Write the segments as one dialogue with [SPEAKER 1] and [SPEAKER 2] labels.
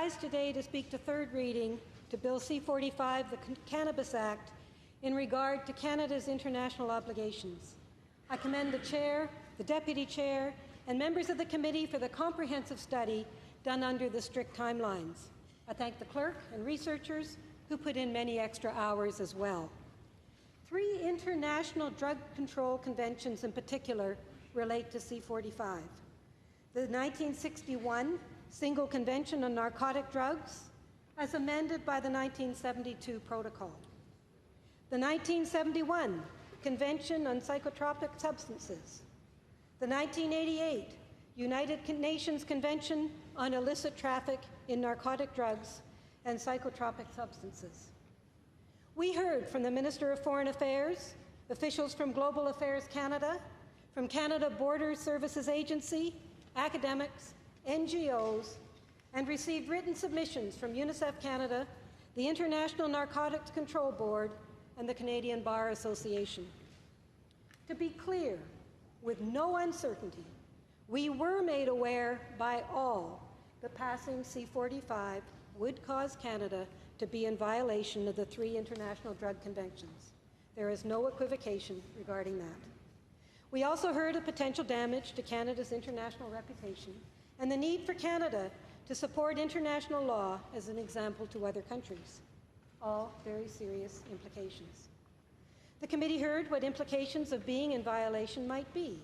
[SPEAKER 1] rise today to speak to third reading to Bill C-45, the Cannabis Act, in regard to Canada's international obligations. I commend the Chair, the Deputy Chair, and members of the committee for the comprehensive study done under the strict timelines. I thank the clerk and researchers who put in many extra hours as well. 3 international drug control conventions in particular relate to C-45. The 1961 Single Convention on Narcotic Drugs, as amended by the 1972 Protocol. The 1971 Convention on Psychotropic Substances. The 1988 United Nations Convention on Illicit Traffic in Narcotic Drugs and Psychotropic Substances. We heard from the Minister of Foreign Affairs, officials from Global Affairs Canada, from Canada Border Services Agency, academics, NGOs, and received written submissions from UNICEF Canada, the International Narcotics Control Board, and the Canadian Bar Association. To be clear, with no uncertainty, we were made aware by all that passing C-45 would cause Canada to be in violation of the 3 international drug conventions. There is no equivocation regarding that. We also heard of potential damage to Canada's international reputation and the need for Canada to support international law as an example to other countries. All very serious implications. The committee heard what implications of being in violation might be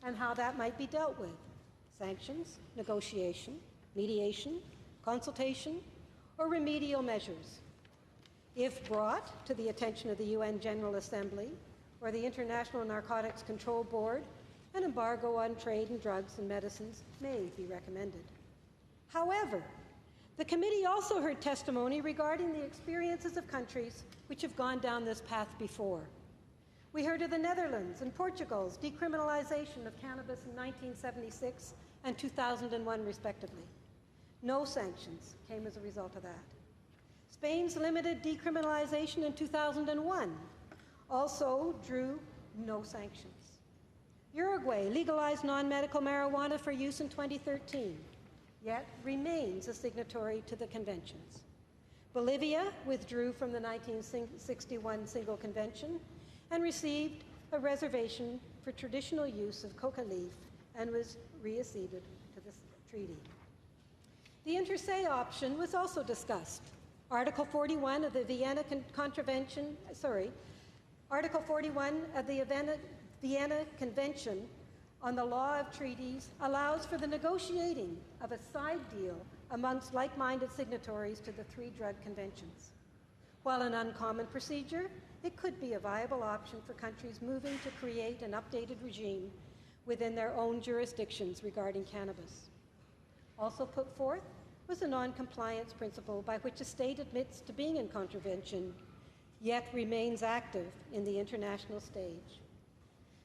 [SPEAKER 1] and how that might be dealt with: sanctions, negotiation, mediation, consultation, or remedial measures. If brought to the attention of the UN General Assembly or the International Narcotics Control Board, an embargo on trade in drugs and medicines may be recommended. However, the committee also heard testimony regarding the experiences of countries which have gone down this path before. We heard of the Netherlands and Portugal's decriminalization of cannabis in 1976 and 2001, respectively. No sanctions came as a result of that. Spain's limited decriminalization in 2001 also drew no sanctions. Uruguay legalized non-medical marijuana for use in 2013, yet remains a signatory to the conventions. Bolivia withdrew from the 1961 Single Convention and received a reservation for traditional use of coca leaf and was reacceded to the treaty. The inter se option was also discussed. Article 41 of the Article 41 of the Vienna Convention on the Law of Treaties allows for the negotiating of a side deal amongst like-minded signatories to the 3 drug conventions. While an uncommon procedure, it could be a viable option for countries moving to create an updated regime within their own jurisdictions regarding cannabis. Also put forth was a non-compliance principle by which a state admits to being in contravention, yet remains active in the international stage.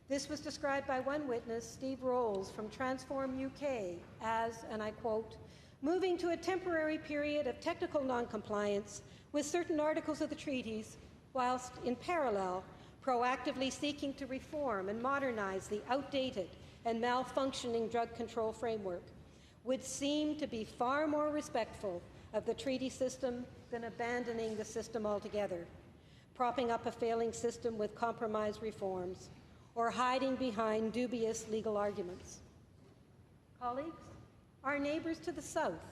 [SPEAKER 1] This was described by one witness, Steve Rolls from Transform UK, as, and I quote, moving to a temporary period of technical non-compliance with certain articles of the treaties, whilst in parallel proactively seeking to reform and modernize the outdated and malfunctioning drug control framework, would seem to be far more respectful of the treaty system than abandoning the system altogether, propping up a failing system with compromised reforms, or hiding behind dubious legal arguments. Colleagues, our neighbours to the south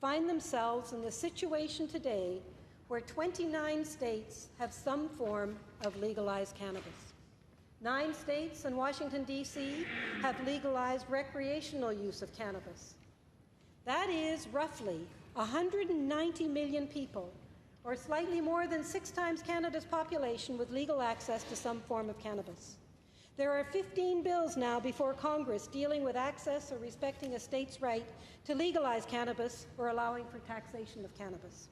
[SPEAKER 1] find themselves in the situation today where 29 states have some form of legalized cannabis. 9 states and Washington, D.C. have legalized recreational use of cannabis. That is roughly 190 million people, or slightly more than 6 times Canada's population, with legal access to some form of cannabis. There are 15 bills now before Congress dealing with access or respecting a state's right to legalize cannabis or allowing for taxation of cannabis.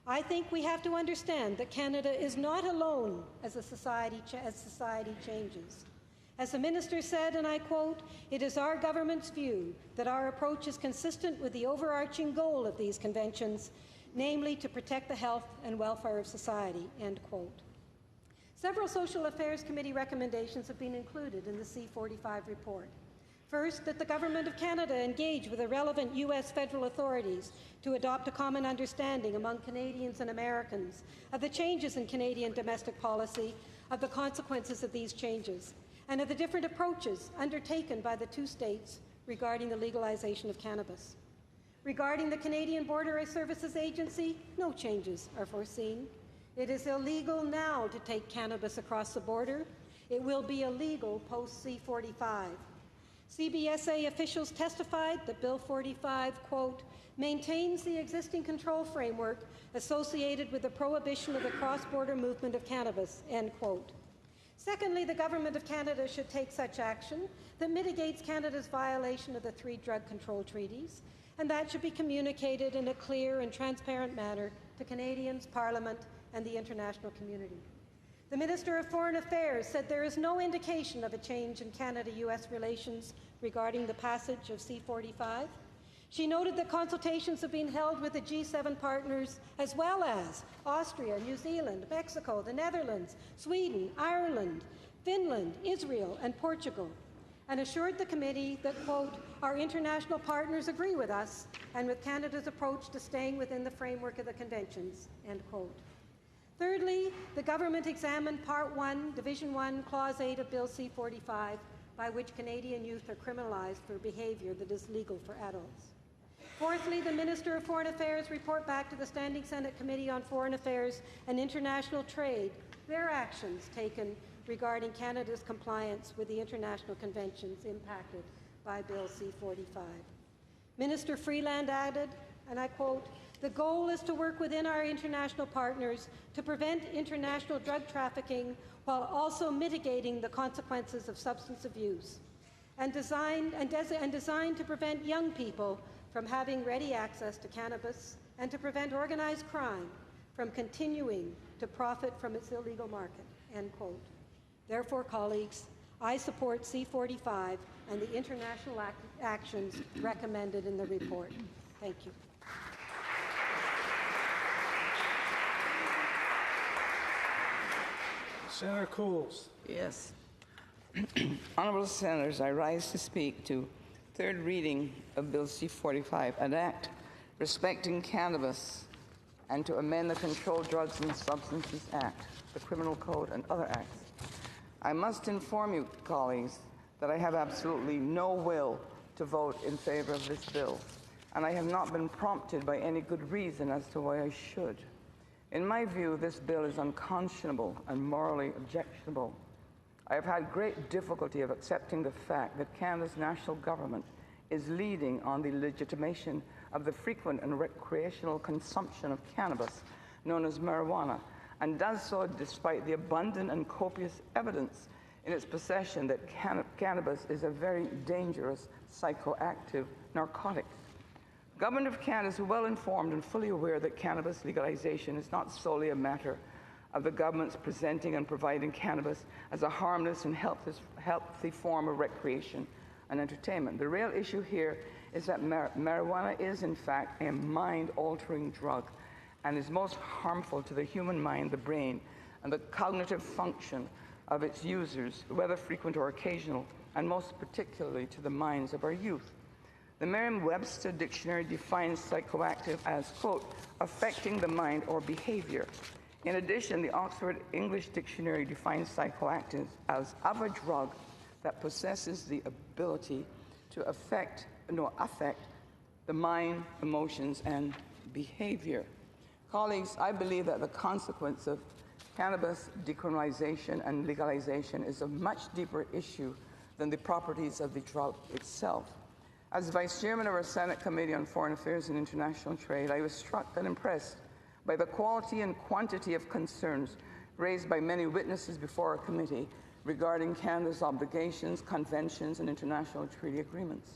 [SPEAKER 1] I think we have to understand that Canada is not alone as society changes. As the Minister said, and I quote, "It is our government's view that our approach is consistent with the overarching goal of these conventions, namely to protect the health and welfare of society," end quote. Several Social Affairs Committee recommendations have been included in the C-45 report. First, that the Government of Canada engage with the relevant U.S. federal authorities to adopt a common understanding among Canadians and Americans of the changes in Canadian domestic policy, of the consequences of these changes, and of the different approaches undertaken by the two states regarding the legalization of cannabis. Regarding the Canadian Border Services Agency, no changes are foreseen. It is illegal now to take cannabis across the border. It will be illegal post C-45. CBSA officials testified that Bill 45, quote, maintains the existing control framework associated with the prohibition of the cross-border movement of cannabis, end quote. Secondly, the Government of Canada should take such action that mitigates Canada's violation of the 3 drug control treaties, and that should be communicated in a clear and transparent manner to Canadians, Parliament, and the international community. The Minister of Foreign Affairs said there is no indication of a change in Canada-US relations regarding the passage of C-45. She noted that consultations have been held with the G7 partners, as well as Austria, New Zealand, Mexico, the Netherlands, Sweden, Ireland, Finland, Israel, and Portugal, and assured the committee that, quote, our international partners agree with us and with Canada's approach to staying within the framework of the conventions, end quote. Thirdly, the government examined Part 1, Division 1, Clause 8 of Bill C-45, by which Canadian youth are criminalized for behaviour that is legal for adults. Fourthly, the Minister of Foreign Affairs report back to the Standing Senate Committee on Foreign Affairs and International Trade their actions taken regarding Canada's compliance with the international conventions impacted by Bill C-45. Minister Freeland added, and I quote, the goal is to work within our international partners to prevent international drug trafficking while also mitigating the consequences of substance abuse, and designed to prevent young people from having ready access to cannabis and to prevent organized crime from continuing to profit from its illegal market, end quote. Therefore, colleagues, I support C-45 and the international actions recommended in the report. Thank you.
[SPEAKER 2] Senator Coles.
[SPEAKER 3] Yes. Honourable Senators, I rise to speak to third reading of Bill C-45, an act respecting cannabis and to amend the Controlled Drugs and Substances Act, the Criminal Code, and other acts. I must inform you, colleagues, that I have absolutely no will to vote in favour of this bill, and I have not been prompted by any good reason as to why I should. In my view, this bill is unconscionable and morally objectionable. I have had great difficulty of accepting the fact that Canada's national government is leading on the legitimation of the frequent and recreational consumption of cannabis, known as marijuana, and does so despite the abundant and copious evidence in its possession that cannabis is a very dangerous psychoactive narcotic. The Government of Canada is well informed and fully aware that cannabis legalization is not solely a matter of the government's presenting and providing cannabis as a harmless and healthy form of recreation and entertainment. The real issue here is that marijuana is, in fact, a mind-altering drug and is most harmful to the human mind, the brain, and the cognitive function of its users, whether frequent or occasional, and most particularly to the minds of our youth. The Merriam-Webster Dictionary defines psychoactive as, quote, affecting the mind or behavior. In addition, the Oxford English Dictionary defines psychoactive as of a drug that possesses the ability to affect the mind, emotions, and behavior. Colleagues, I believe that the consequence of cannabis decriminalization and legalization is a much deeper issue than the properties of the drug itself. As Vice Chairman of our Senate Committee on Foreign Affairs and International Trade, I was struck and impressed by the quality and quantity of concerns raised by many witnesses before our committee regarding Canada's obligations, conventions, and international treaty agreements.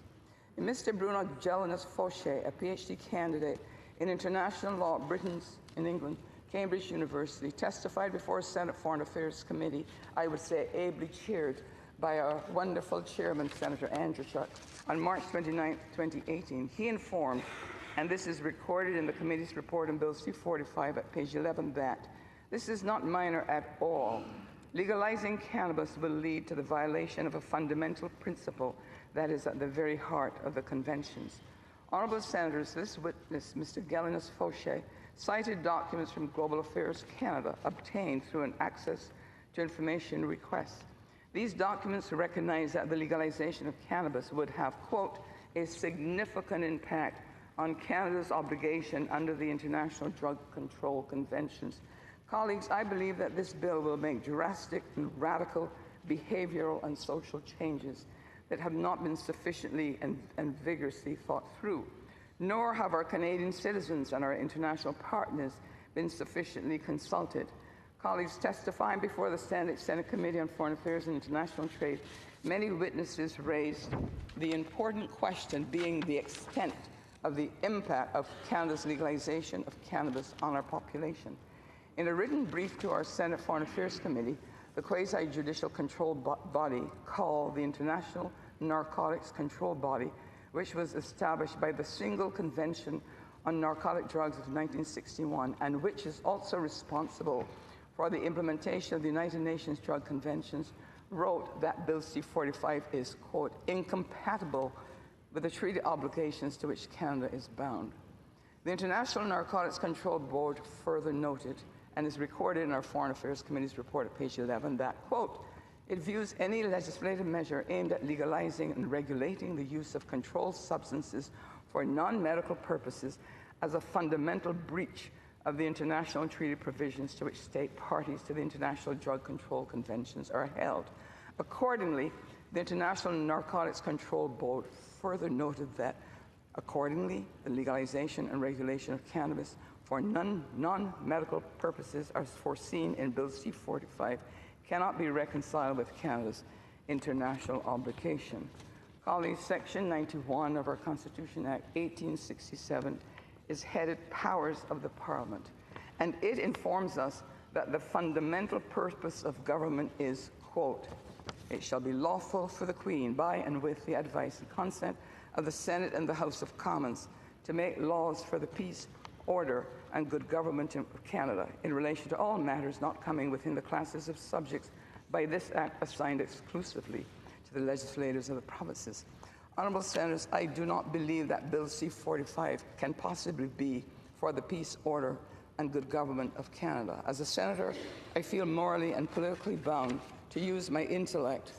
[SPEAKER 3] And Mr. Bruno Gelinas Fauché, a PhD candidate in international law at Britain's in England, Cambridge University, testified before a Senate Foreign Affairs Committee, I would say ably chaired by our wonderful chairman, Senator Andrzejczyk, on March 29, 2018. He informed, and this is recorded in the committee's report on Bill C-45 at page 11, that this is not minor at all. Legalizing cannabis will lead to the violation of a fundamental principle that is at the very heart of the conventions. Honourable Senators, this witness, Mr. Gelinas Fauché, cited documents from Global Affairs Canada obtained through an access to information request. These documents recognize that the legalization of cannabis would have, quote, a significant impact on Canada's obligation under the International Drug Control Conventions. Colleagues, I believe that this bill will make drastic and radical behavioral and social changes that have not been sufficiently and vigorously thought through, nor have our Canadian citizens and our international partners been sufficiently consulted. Colleagues, testifying before the Senate Committee on Foreign Affairs and International Trade, many witnesses raised the important question being the extent of the impact of Canada's legalization of cannabis on our population. In a written brief to our Senate Foreign Affairs Committee, the quasi-judicial control body called the International Narcotics Control Body, which was established by the Single Convention on Narcotic Drugs of 1961, and which is also responsible for the implementation of the United Nations Drug Conventions, wrote that Bill C-45 is, quote, incompatible with the treaty obligations to which Canada is bound. The International Narcotics Control Board further noted, and is recorded in our Foreign Affairs Committee's report at page 11, that, quote, it views any legislative measure aimed at legalizing and regulating the use of controlled substances for non-medical purposes as a fundamental breach of the international treaty provisions to which state parties to the International Drug Control Conventions are held. Accordingly, the International Narcotics Control Board further noted that, accordingly, the legalization and regulation of cannabis for non-medical purposes as foreseen in Bill C-45 cannot be reconciled with Canada's international obligation. Colleagues, Section 91 of our Constitution Act 1867 is headed Powers of the Parliament, and it informs us that the fundamental purpose of government is, quote, it shall be lawful for the Queen, by and with the advice and consent of the Senate and the House of Commons, to make laws for the peace, order, and good government of Canada in relation to all matters not coming within the classes of subjects by this Act assigned exclusively to the legislators of the provinces. Honourable Senators, I do not believe that Bill C-45 can possibly be for the peace, order, and good government of Canada. As a senator, I feel morally and politically bound to use my intellect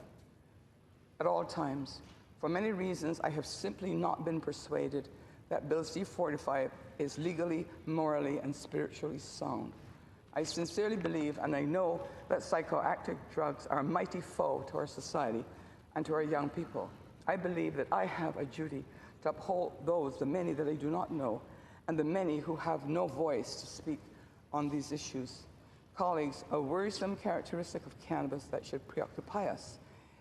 [SPEAKER 3] at all times. For many reasons, I have simply not been persuaded that Bill C-45 is legally, morally, and spiritually sound. I sincerely believe, and I know, that psychoactive drugs are a mighty foe to our society and to our young people. I believe that I have a duty to uphold those, the many that I do not know, and the many who have no voice to speak on these issues. Colleagues, a worrisome characteristic of cannabis that should preoccupy us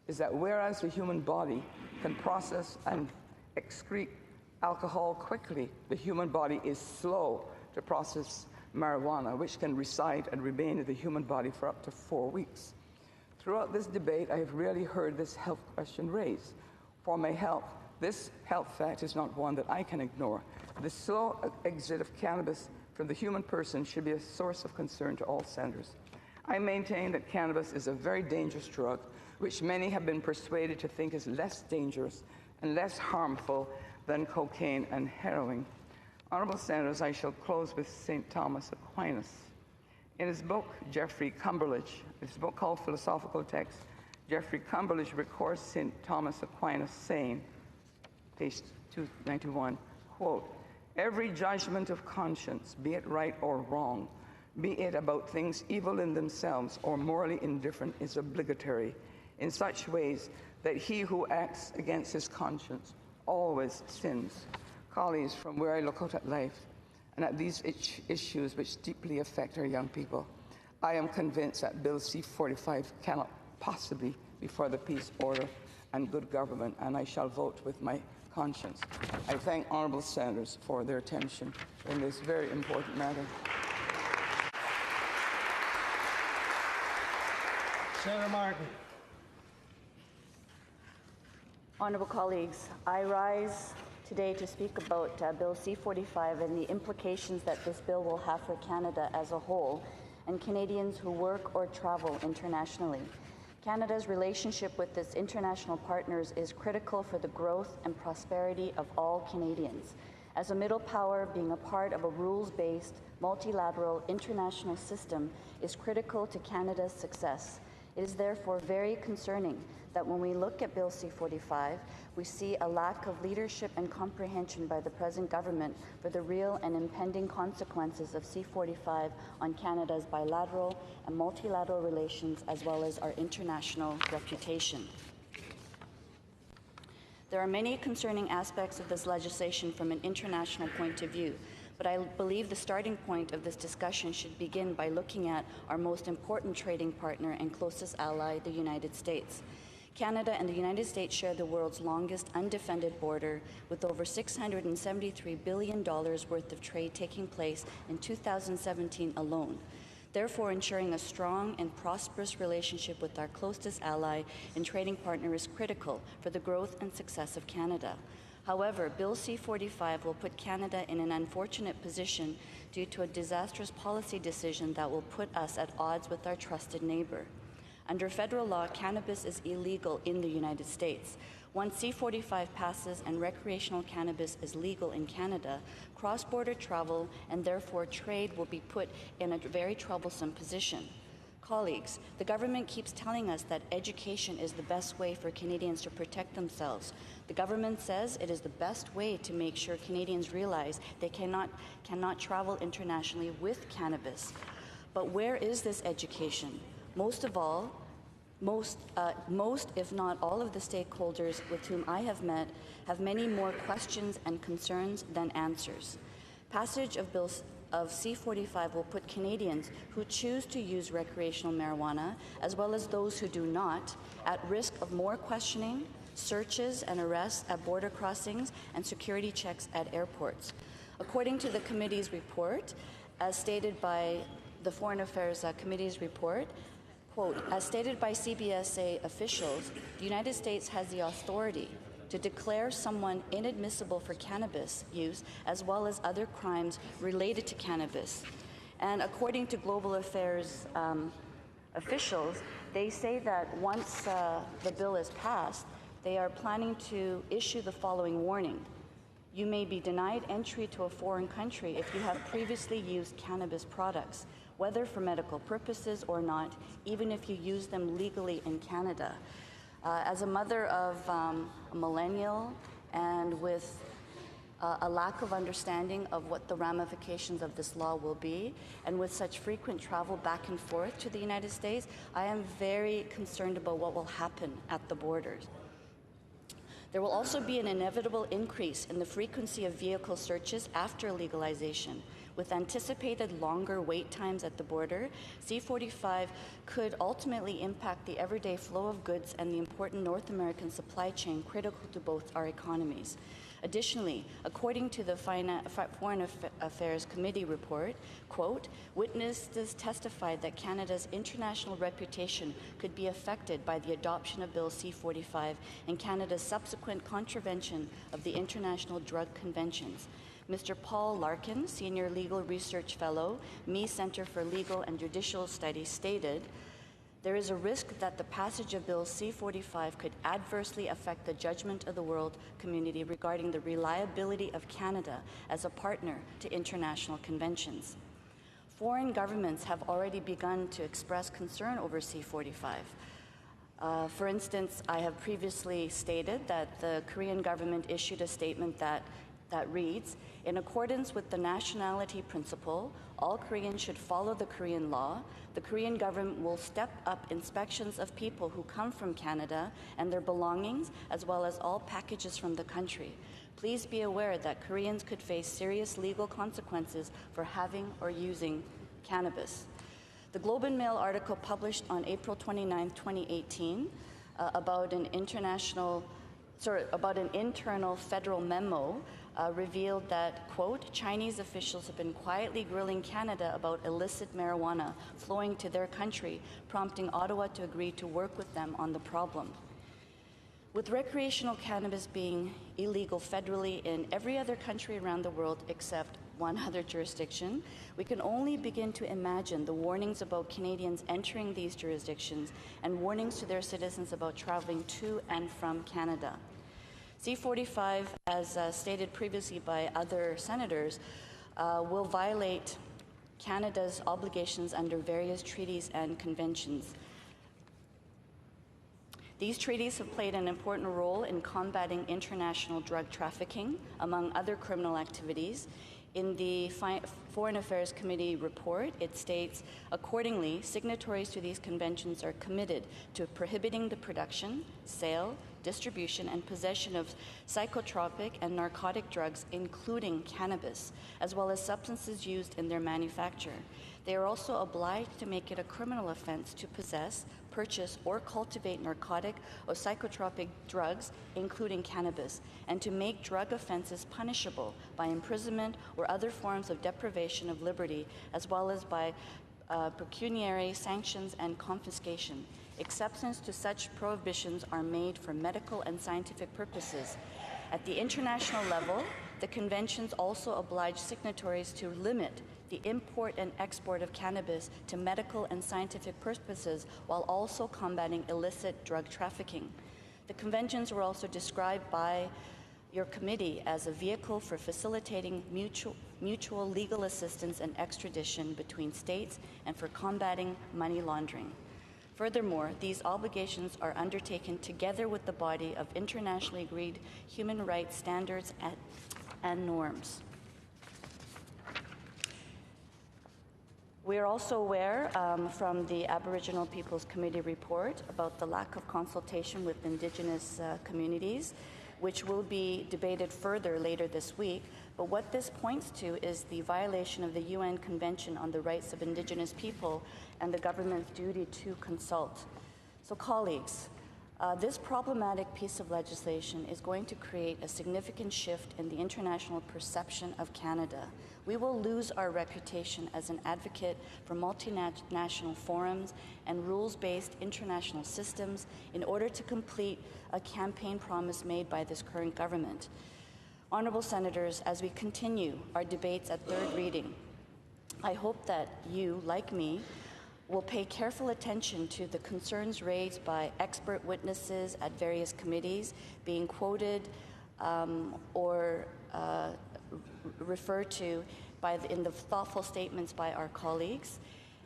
[SPEAKER 3] is that whereas the human body can process and excrete alcohol quickly, the human body is slow to process marijuana, which can reside and remain in the human body for up to 4 weeks. Throughout this debate, I have rarely heard this health question raised. For my health, this health fact is not one that I can ignore. The slow exit of cannabis from the human person should be a source of concern to all senators. I maintain that cannabis is a very dangerous drug, which many have been persuaded to think is less dangerous and less harmful than cocaine and heroin. Honourable Senators, I shall close with St. Thomas Aquinas. In his book, Geoffrey Cumberledge, his book called Philosophical Texts, Geoffrey Cumberledge records St. Thomas Aquinas saying, page 291, quote, every judgment of conscience, be it right or wrong, be it about things evil in themselves or morally indifferent, is obligatory in such ways that he who acts against his conscience always sins. Colleagues, from where I look out at life and at these issues which deeply affect our young people, I am convinced that Bill C-45 cannot possibly be for the peace, order, and good government, and I shall vote with my conscience. I thank honourable senators for their attention in this very important matter.
[SPEAKER 2] Senator Martin.
[SPEAKER 4] Honourable colleagues, I rise today to speak about Bill C-45 and the implications that this bill will have for Canada as a whole and Canadians who work or travel internationally. Canada's relationship with its international partners is critical for the growth and prosperity of all Canadians. As a middle power, being a part of a rules-based, multilateral international system is critical to Canada's success. It is therefore very concerning that when we look at Bill C-45, we see a lack of leadership and comprehension by the present government for the real and impending consequences of C-45 on Canada's bilateral and multilateral relations, as well as our international reputation. There are many concerning aspects of this legislation from an international point of view, but I believe the starting point of this discussion should begin by looking at our most important trading partner and closest ally, the United States. Canada and the United States share the world's longest undefended border, with over $673 billion worth of trade taking place in 2017 alone. Therefore, ensuring a strong and prosperous relationship with our closest ally and trading partner is critical for the growth and success of Canada. However, Bill C-45 will put Canada in an unfortunate position due to a disastrous policy decision that will put us at odds with our trusted neighbor. Under federal law, cannabis is illegal in the United States. Once C-45 passes and recreational cannabis is legal in Canada, cross-border travel and therefore trade will be put in a very troublesome position. Colleagues, the government keeps telling us that education is the best way for Canadians to protect themselves. The government says it is the best way to make sure Canadians realize they cannot travel internationally with cannabis. But where is this education? Most, if not all of the stakeholders with whom I have met have many more questions and concerns than answers. Passage of Bill C-45 will put Canadians who choose to use recreational marijuana, as well as those who do not, at risk of more questioning, searches and arrests at border crossings, and security checks at airports. According to the committee's report, as stated by the Foreign Affairs Committee's report, quote, as stated by CBSA officials, the United States has the authority to declare someone inadmissible for cannabis use, as well as other crimes related to cannabis. And according to Global Affairs officials, they say that once the bill is passed, they are planning to issue the following warning. You may be denied entry to a foreign country if you have previously used cannabis products, whether for medical purposes or not, even if you use them legally in Canada. As a mother of a millennial and with a lack of understanding of what the ramifications of this law will be, and with such frequent travel back and forth to the United States, I am very concerned about what will happen at the borders. There will also be an inevitable increase in the frequency of vehicle searches after legalization. With anticipated longer wait times at the border, C-45 could ultimately impact the everyday flow of goods and the important North American supply chain critical to both our economies. Additionally, according to the Foreign Affairs Committee report, quote, witnesses testified that Canada's international reputation could be affected by the adoption of Bill C-45 and Canada's subsequent contravention of the international drug conventions. Mr. Paul Larkin, Senior Legal Research Fellow, Me Center for Legal and Judicial Studies, stated, there is a risk that the passage of Bill C-45 could adversely affect the judgment of the world community regarding the reliability of Canada as a partner to international conventions. Foreign governments have already begun to express concern over C-45. For instance, I have previously stated that the Korean government issued a statement that reads, in accordance with the nationality principle, all Koreans should follow the Korean law. The Korean government will step up inspections of people who come from Canada and their belongings, as well as all packages from the country. Please be aware that Koreans could face serious legal consequences for having or using cannabis. The Globe and Mail article published on April 29, 2018, about an internal federal memo revealed that, quote, Chinese officials have been quietly grilling Canada about illicit marijuana flowing to their country, prompting Ottawa to agree to work with them on the problem. With recreational cannabis being illegal federally in every other country around the world except one other jurisdiction, we can only begin to imagine the warnings about Canadians entering these jurisdictions and warnings to their citizens about traveling to and from Canada. C-45, as stated previously by other senators, will violate Canada's obligations under various treaties and conventions. These treaties have played an important role in combating international drug trafficking, among other criminal activities. In the Foreign Affairs Committee report, it states, accordingly, signatories to these conventions are committed to prohibiting the production, sale, distribution, and possession of psychotropic and narcotic drugs, including cannabis, as well as substances used in their manufacture. They are also obliged to make it a criminal offense to possess, purchase, or cultivate narcotic or psychotropic drugs, including cannabis, and to make drug offenses punishable by imprisonment or other forms of deprivation of liberty, as well as by pecuniary sanctions and confiscation. Exceptions to such prohibitions are made for medical and scientific purposes. At the international level, the conventions also oblige signatories to limit the import and export of cannabis to medical and scientific purposes while also combating illicit drug trafficking. The conventions were also described by your committee as a vehicle for facilitating mutual legal assistance and extradition between states and for combating money laundering. Furthermore, these obligations are undertaken together with the body of internationally agreed human rights standards and norms. We are also aware from the Aboriginal Peoples Committee report about the lack of consultation with Indigenous communities, which will be debated further later this week. But what this points to is the violation of the UN Convention on the Rights of Indigenous People and the government's duty to consult. So colleagues, this problematic piece of legislation is going to create a significant shift in the international perception of Canada. We will lose our reputation as an advocate for multinational forums and rules-based international systems in order to complete a campaign promise made by this current government. Honourable Senators, as we continue our debates at third reading, I hope that you, like me, will pay careful attention to the concerns raised by expert witnesses at various committees being quoted or referred to in the thoughtful statements by our colleagues.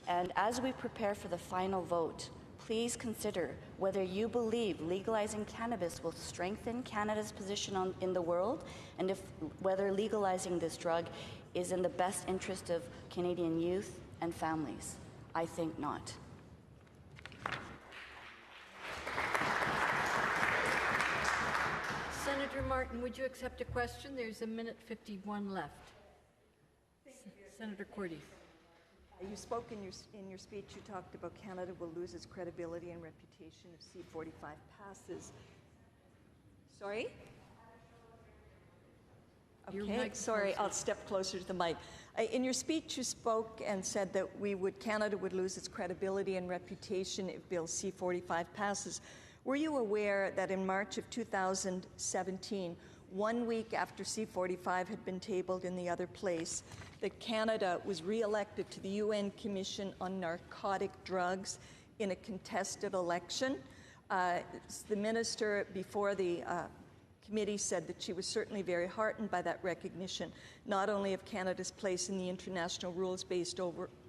[SPEAKER 4] And as we prepare for the final vote, please consider whether you believe legalizing cannabis will strengthen Canada's position in the world, and whether legalizing this drug is in the best interest of Canadian youth and families. I think not.
[SPEAKER 2] Senator Martin, would you accept a question? There's a minute 51 left. Senator Cordy.
[SPEAKER 5] You spoke in your speech, you talked about Canada will lose its credibility and reputation if C-45 passes. Sorry? Okay, sorry, I'll step closer to the mic. In your speech, you spoke and said that Canada would lose its credibility and reputation if Bill C-45 passes. Were you aware that in March of 2017, 1 week after C-45 had been tabled in the other place, that Canada was re-elected to the UN Commission on Narcotic Drugs in a contested election? The minister before the committee said that she was certainly very heartened by that recognition, not only of Canada's place in the international rules-based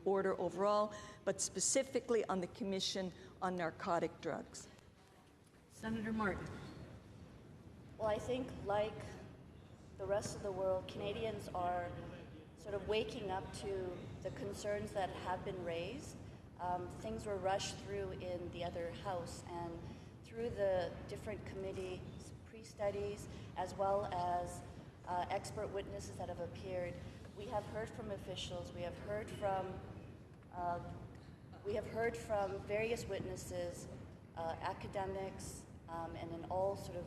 [SPEAKER 5] order overall, but specifically on the Commission on Narcotic Drugs.
[SPEAKER 2] Senator Martin.
[SPEAKER 4] Well, I think, like the rest of the world, Canadians are sort of waking up to the concerns that have been raised. Things were rushed through in the other House, and through the different committee pre-studies, as well as expert witnesses that have appeared, we have heard from officials, we have heard from various witnesses, academics, and in all sort of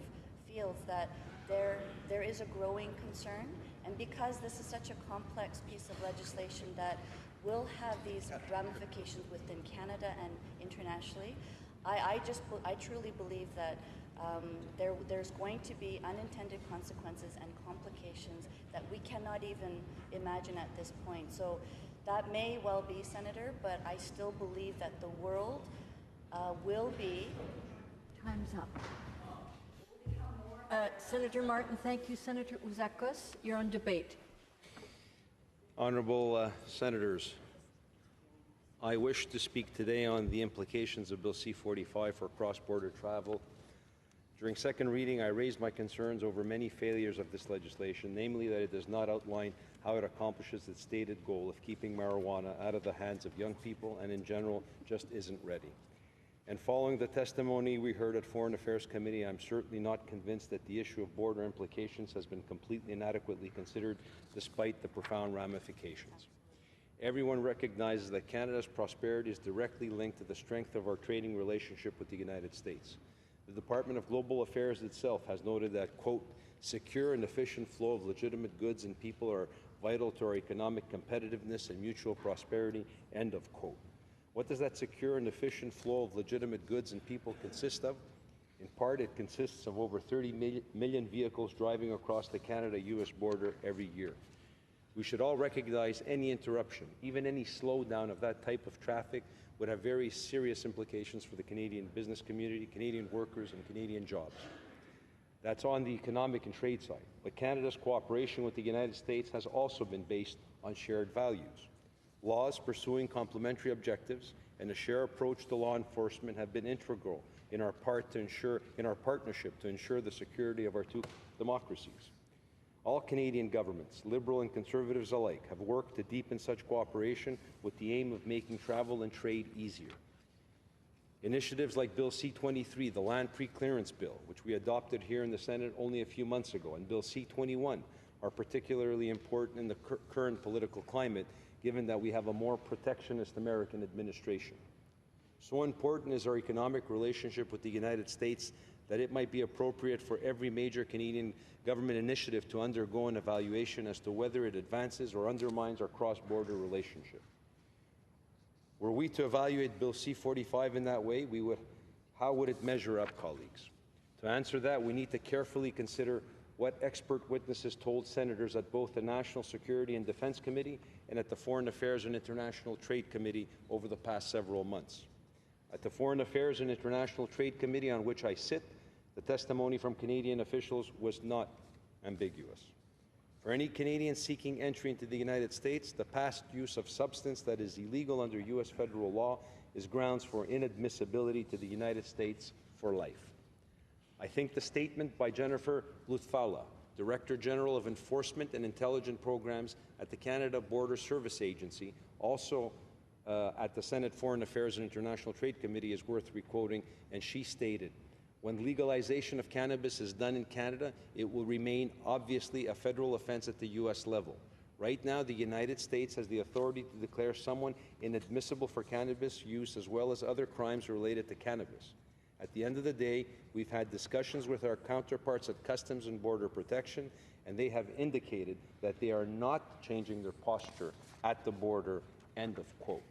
[SPEAKER 4] fields that there is a growing concern. And because this is such a complex piece of legislation that will have these ramifications within Canada and internationally, I truly believe that There's going to be unintended consequences and complications that we cannot even imagine at this point. So that may well be, Senator, but I still believe that the world will be.
[SPEAKER 2] Time's up. Senator Martin, thank you. Senator Ouzakos, you're on debate.
[SPEAKER 6] Honourable Senators, I wish to speak today on the implications of Bill C-45 for cross-border travel. During second reading, I raised my concerns over many failures of this legislation, namely that it does not outline how it accomplishes its stated goal of keeping marijuana out of the hands of young people and in general just isn't ready. And following the testimony we heard at Foreign Affairs Committee, I'm certainly not convinced that the issue of border implications has been completely and adequately considered despite the profound ramifications. Everyone recognizes that Canada's prosperity is directly linked to the strength of our trading relationship with the United States. The Department of Global Affairs itself has noted that, quote, secure and efficient flow of legitimate goods and people are vital to our economic competitiveness and mutual prosperity, end of quote. What does that secure and efficient flow of legitimate goods and people consist of? In part, it consists of over 30 million vehicles driving across the Canada-US border every year. We should all recognize any interruption, even any slowdown of that type of traffic, would have very serious implications for the Canadian business community, Canadian workers, and Canadian jobs. That's on the economic and trade side. But Canada's cooperation with the United States has also been based on shared values. Laws pursuing complementary objectives and a shared approach to law enforcement have been integral in our partnership to ensure the security of our two democracies. All Canadian governments, Liberal and Conservatives alike, have worked to deepen such cooperation with the aim of making travel and trade easier. Initiatives like Bill C-23, the Land Pre-Clearance Bill, which we adopted here in the Senate only a few months ago, and Bill C-21 are particularly important in the current political climate, given that we have a more protectionist American administration. So important is our economic relationship with the United States that it might be appropriate for every major Canadian government initiative to undergo an evaluation as to whether it advances or undermines our cross-border relationship. Were we to evaluate Bill C-45 in that way, how would it measure up, colleagues? To answer that, we need to carefully consider what expert witnesses told senators at both the National Security and Defense Committee and at the Foreign Affairs and International Trade Committee over the past several months. At the Foreign Affairs and International Trade Committee, on which I sit, the testimony from Canadian officials was not ambiguous. For any Canadian seeking entry into the United States, the past use of substance that is illegal under U.S. federal law is grounds for inadmissibility to the United States for life. I think the statement by Jennifer Lutfala, Director General of Enforcement and Intelligence Programs at the Canada Border Service Agency, also at the Senate Foreign Affairs and International Trade Committee, is worth requoting, and she stated, when legalization of cannabis is done in Canada, it will remain obviously a federal offense at the U.S. level. Right now, the United States has the authority to declare someone inadmissible for cannabis use as well as other crimes related to cannabis. At the end of the day, we've had discussions with our counterparts at Customs and Border Protection, and they have indicated that they are not changing their posture at the border, end of quote.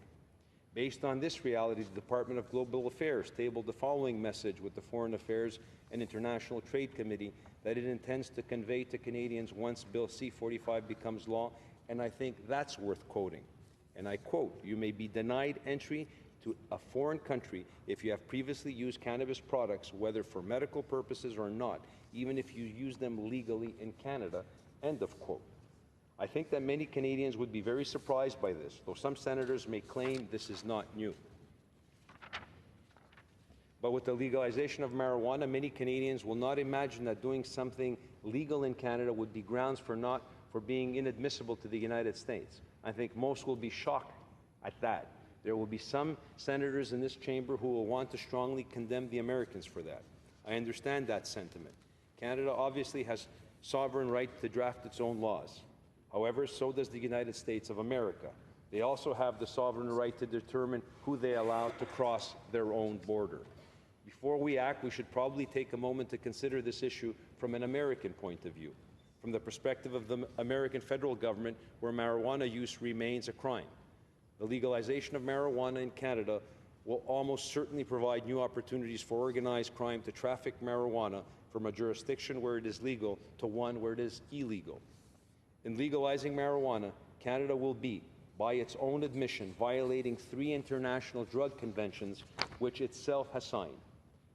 [SPEAKER 6] Based on this reality, the Department of Global Affairs tabled the following message with the Foreign Affairs and International Trade Committee that it intends to convey to Canadians once Bill C-45 becomes law, and I think that's worth quoting. And I quote, "You may be denied entry to a foreign country if you have previously used cannabis products, whether for medical purposes or not, even if you use them legally in Canada," end of quote. I think that many Canadians would be very surprised by this, though some senators may claim this is not new. But with the legalization of marijuana, many Canadians will not imagine that doing something legal in Canada would be grounds for being inadmissible to the United States. I think most will be shocked at that. There will be some senators in this chamber who will want to strongly condemn the Americans for that. I understand that sentiment. Canada obviously has sovereign right to draft its own laws. However, so does the United States of America. They also have the sovereign right to determine who they allow to cross their own border. Before we act, we should probably take a moment to consider this issue from an American point of view, from the perspective of the American federal government, where marijuana use remains a crime. The legalization of marijuana in Canada will almost certainly provide new opportunities for organized crime to traffic marijuana from a jurisdiction where it is legal to one where it is illegal. In legalizing marijuana, Canada will be, by its own admission, violating 3 international drug conventions which itself has signed.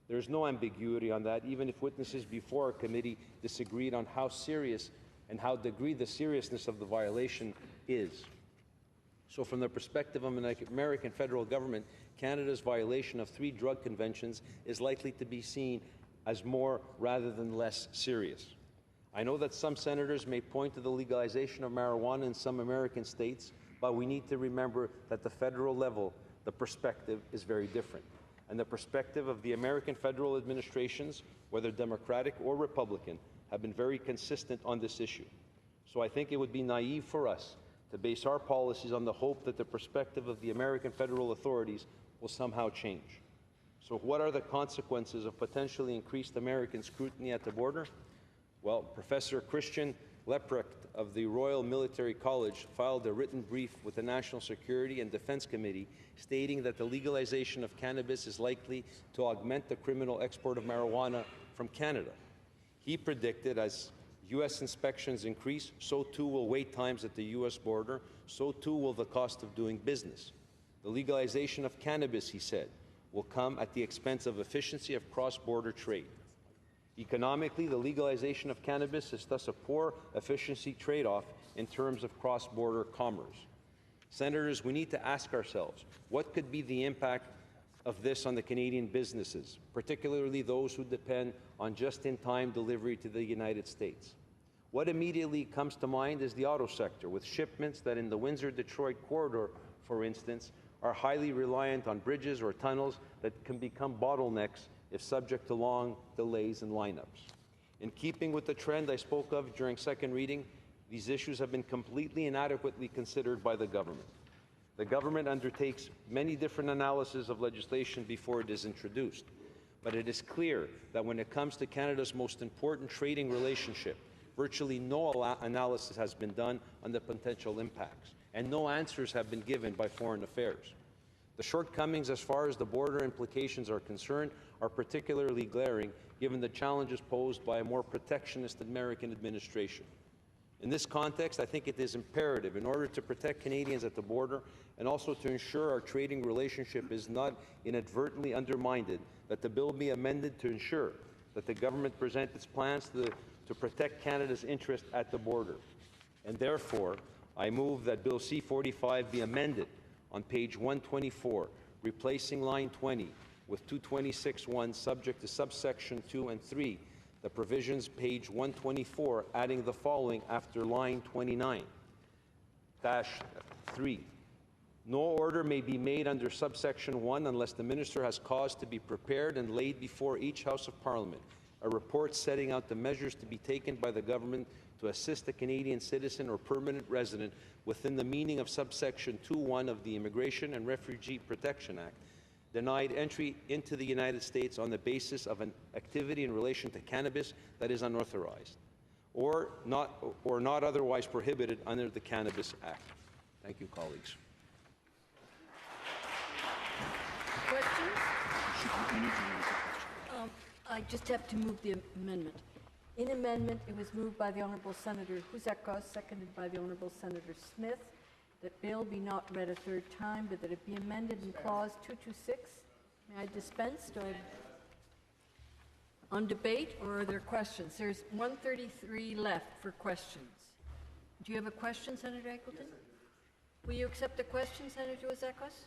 [SPEAKER 6] There is no ambiguity on that, even if witnesses before our committee disagreed on how serious and how degree the seriousness of the violation is. So from the perspective of an American federal government, Canada's violation of 3 drug conventions is likely to be seen as more rather than less serious. I know that some senators may point to the legalization of marijuana in some American states, but we need to remember that at the federal level, the perspective is very different. And the perspective of the American federal administrations, whether Democratic or Republican, have been very consistent on this issue. So I think it would be naive for us to base our policies on the hope that the perspective of the American federal authorities will somehow change. So what are the consequences of potentially increased American scrutiny at the border? Well, Professor Christian Leprecht of the Royal Military College filed a written brief with the National Security and Defense Committee stating that the legalization of cannabis is likely to augment the criminal export of marijuana from Canada. He predicted as U.S. inspections increase, so too will wait times at the U.S. border, so too will the cost of doing business. The legalization of cannabis, he said, will come at the expense of efficiency of cross-border trade. Economically, the legalization of cannabis is thus a poor efficiency trade-off in terms of cross-border commerce. Senators, we need to ask ourselves, what could be the impact of this on the Canadian businesses, particularly those who depend on just-in-time delivery to the United States? What immediately comes to mind is the auto sector, with shipments that in the Windsor-Detroit corridor, for instance, are highly reliant on bridges or tunnels that can become bottlenecks if subject to long delays and lineups. In keeping with the trend I spoke of during second reading, these issues have been completely inadequately considered by the government. The government undertakes many different analyses of legislation before it is introduced, but it is clear that when it comes to Canada's most important trading relationship, virtually no analysis has been done on the potential impacts, and no answers have been given by Foreign Affairs. The shortcomings as far as the border implications are concerned are particularly glaring given the challenges posed by a more protectionist American administration. In this context, I think it is imperative, in order to protect Canadians at the border and also to ensure our trading relationship is not inadvertently undermined, that the bill be amended to ensure that the government present its plans to protect Canada's interest at the border. And therefore, I move that Bill C-45 be amended on page 124, replacing line 20 with 226.1, subject to subsection 2 and 3, the provisions page 124, adding the following after line 29-3. No order may be made under subsection 1 unless the minister has cause to be prepared and laid before each House of Parliament a report setting out the measures to be taken by the government to assist a Canadian citizen or permanent resident within the meaning of subsection 2.1 of the Immigration and Refugee Protection Act, denied entry into the United States on the basis of an activity in relation to cannabis that is unauthorized or not otherwise prohibited under the Cannabis Act. Thank you, colleagues.
[SPEAKER 2] Questions? I just have to move the amendment. In amendment, it was moved by the Honourable Senator Huzakos, seconded by the Honourable Senator Smith, that bill be not read a third time, but that it be amended in clause 226. May I dispense? On debate, or are there questions? There's 133 left for questions. Do you have a question, Senator Eggleton? Will you accept the question, Senator Huzakos?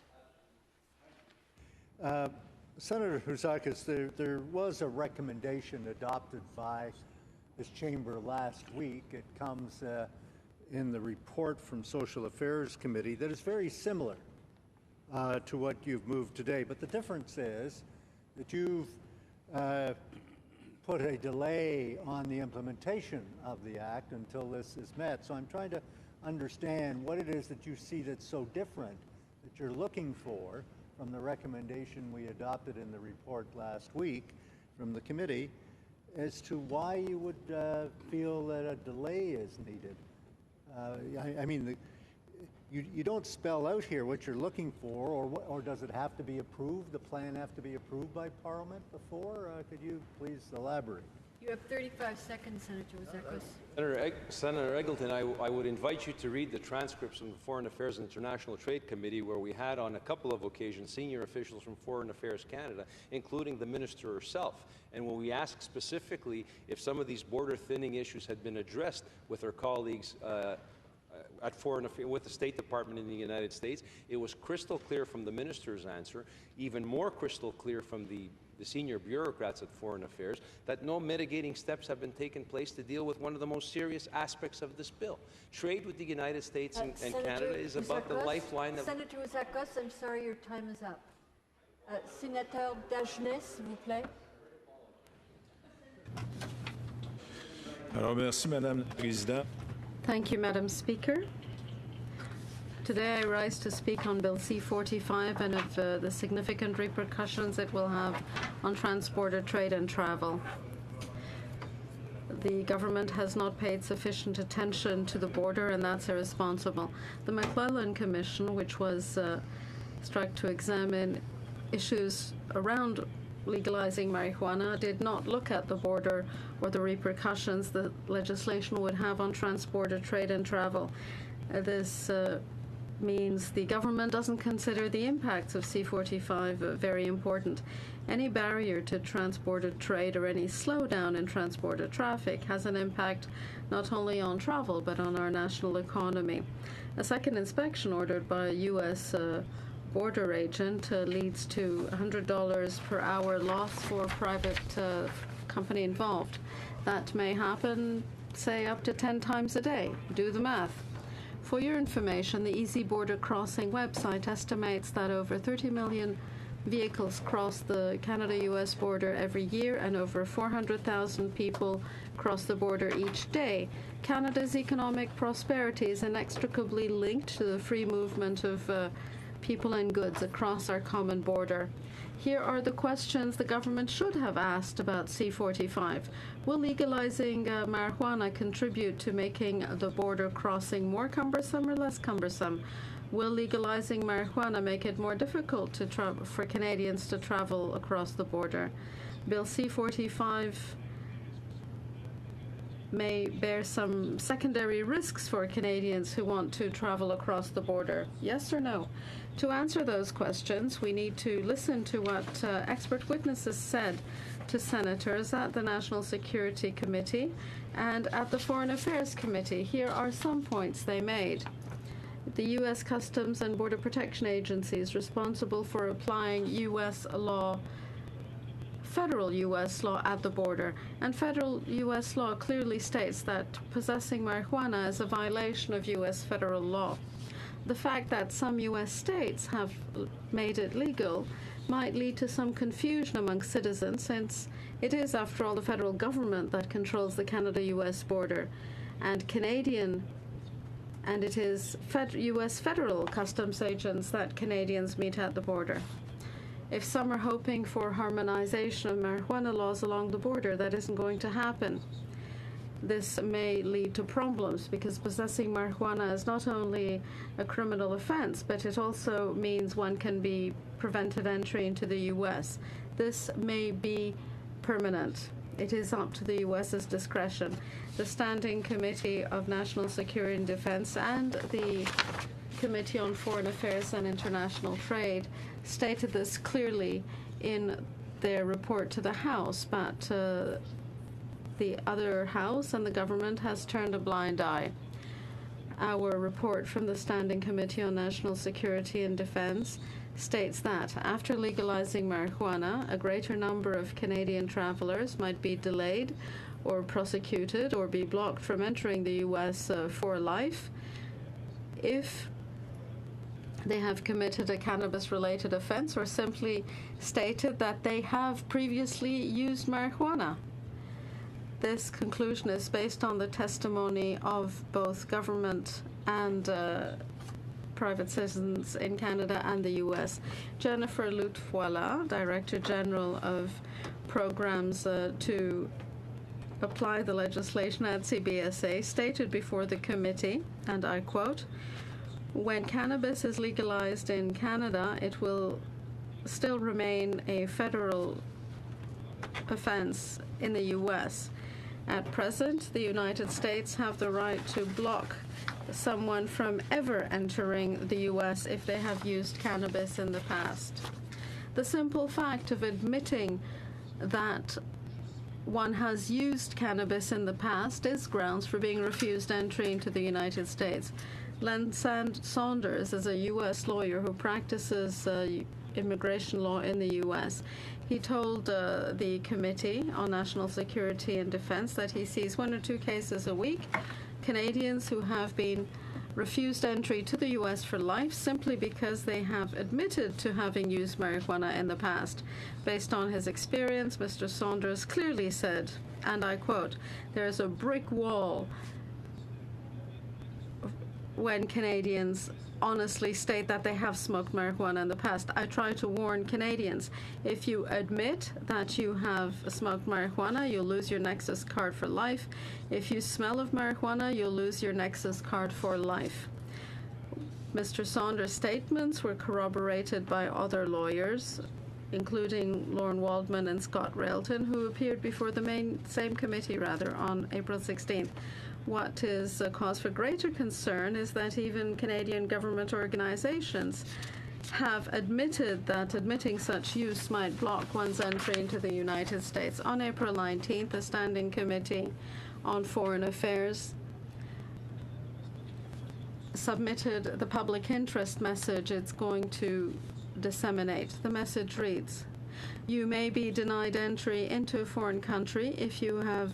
[SPEAKER 7] Senator Huzakis, there was a recommendation adopted by this chamber last week. It comes in the report from Social Affairs Committee that is very similar to what you've moved today. But the difference is that you've put a delay on the implementation of the act until this is met. So I'm trying to understand what it is that you see that's so different that you're looking for from the recommendation we adopted in the report last week from the committee as to why you would feel that a delay is needed. I mean, you don't spell out here what you're looking for, or does it have to be approved? The plan have to be approved by Parliament before? Could you please elaborate?
[SPEAKER 2] You have 35 seconds, Senator Wozakos.
[SPEAKER 6] Senator Eggleton, I would invite you to read the transcripts from the Foreign Affairs and International Trade Committee, where we had on a couple of occasions senior officials from Foreign Affairs Canada, including the Minister herself. And when we asked specifically if some of these border thinning issues had been addressed with our colleagues at Foreign Affairs, with the State Department in the United States, it was crystal clear from the Minister's answer, even more crystal clear from the senior bureaucrats at Foreign Affairs, that no mitigating steps have been taken place to deal with one of the most serious aspects of this bill. Trade with the United States and Canada is about the lifeline of...
[SPEAKER 2] Senator Wozakos, I'm sorry, your time is up. Sénateur Dagenet, s'il vous plaît.
[SPEAKER 8] Alors, merci, Madame la Présidente.
[SPEAKER 9] Thank you, Madam Speaker. Today I rise to speak on Bill C-45 and of the significant repercussions it will have on transborder trade and travel. The government has not paid sufficient attention to the border, and that's irresponsible. The McClellan Commission, which was struck to examine issues around legalizing marijuana, did not look at the border or the repercussions the legislation would have on transborder trade and travel. This means the government doesn't consider the impacts of C-45 very important. Any barrier to transborder trade or any slowdown in transborder traffic has an impact not only on travel but on our national economy. A second inspection ordered by a U.S. border agent leads to $100 per hour loss for private company involved. That may happen, say, up to 10 times a day. Do the math. For your information, the Easy Border Crossing website estimates that over 30 million vehicles cross the Canada-US border every year, and over 400,000 people cross the border each day. Canada's economic prosperity is inextricably linked to the free movement of people and goods across our common border. Here are the questions the government should have asked about C-45. Will legalizing marijuana contribute to making the border crossing more cumbersome or less cumbersome? Will legalizing marijuana make it more difficult for Canadians to travel across the border? Bill C-45 may bear some secondary risks for Canadians who want to travel across the border. Yes or no? To answer those questions, we need to listen to what expert witnesses said to senators at the National Security Committee and at the Foreign Affairs Committee. Here are some points they made. The U.S. Customs and Border Protection agencies responsible for applying U.S. law, federal U.S. law at the border, and federal U.S. law clearly states that possessing marijuana is a violation of U.S. federal law. The fact that some U.S. states have made it legal might lead to some confusion among citizens, since it is, after all, the federal government that controls the Canada-U.S. border, and it is U.S. federal customs agents that Canadians meet at the border. If some are hoping for harmonization of marijuana laws along the border, that isn't going to happen. This may lead to problems because possessing marijuana is not only a criminal offense, but it also means one can be prevented entry into the U.S. This may be permanent. It is up to the U.S.'s discretion. The Standing Committee of National Security and Defense and the Committee on Foreign Affairs and International Trade stated this clearly in their report to the House, but the other House and the government has turned a blind eye. Our report from the Standing Committee on National Security and Defense states that after legalizing marijuana, a greater number of Canadian travelers might be delayed or prosecuted or be blocked from entering the U.S. For life if they have committed a cannabis-related offense or simply stated that they have previously used marijuana. This conclusion is based on the testimony of both government and private citizens in Canada and the U.S. Jennifer Lutfoila, Director General of Programs to apply the legislation at CBSA, stated before the committee, and I quote, When cannabis is legalized in Canada, it will still remain a federal offense in the U.S. At present, the United States have the right to block someone from ever entering the U.S. if they have used cannabis in the past. The simple fact of admitting that one has used cannabis in the past is grounds for being refused entry into the United States. Len Saunders is a U.S. lawyer who practices immigration law in the U.S. He told the Committee on National Security and Defense that he sees 1 or 2 cases a week, Canadians who have been refused entry to the U.S. for life simply because they have admitted to having used marijuana in the past. Based on his experience, Mr. Saunders clearly said, and I quote, "There is a brick wall when Canadians honestly state that they have smoked marijuana in the past. I try to warn Canadians, if you admit that you have smoked marijuana, you'll lose your Nexus card for life. If you smell of marijuana, you'll lose your Nexus card for life." Mr. Saunders' statements were corroborated by other lawyers, including Lorne Waldman and Scott Railton, who appeared before the same committee on April 16th. What is a cause for greater concern is that even Canadian government organizations have admitted that admitting such use might block one's entry into the United States. On April 19th, the Standing Committee on Foreign Affairs submitted the public interest message it's going to disseminate. The message reads, "You may be denied entry into a foreign country if you have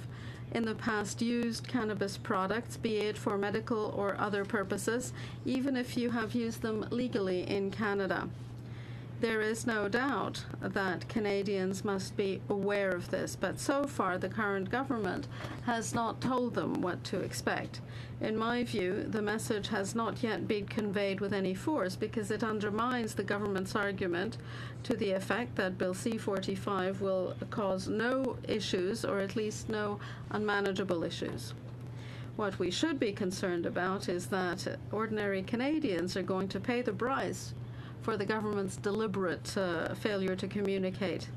[SPEAKER 9] in the past used cannabis products, be it for medical or other purposes, even if you have used them legally in Canada." There is no doubt that Canadians must be aware of this, but so far the current government has not told them what to expect. In my view, the message has not yet been conveyed with any force because it undermines the government's argument to the effect that Bill C-45 will cause no issues, or at least no unmanageable issues. What we should be concerned about is that ordinary Canadians are going to pay the price for the government's deliberate failure to communicate.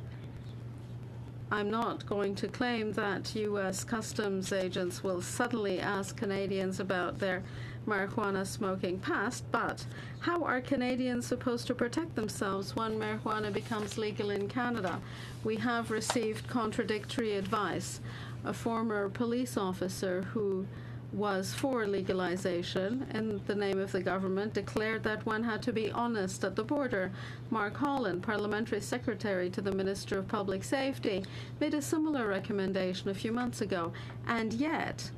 [SPEAKER 9] I'm not going to claim that U.S. customs agents will suddenly ask Canadians about their marijuana smoking past, but how are Canadians supposed to protect themselves when marijuana becomes legal in Canada? We have received contradictory advice. A former police officer who was for legalization in the name of the government declared that one had to be honest at the border. Mark Holland, Parliamentary Secretary to the Minister of Public Safety, made a similar recommendation a few months ago, and yet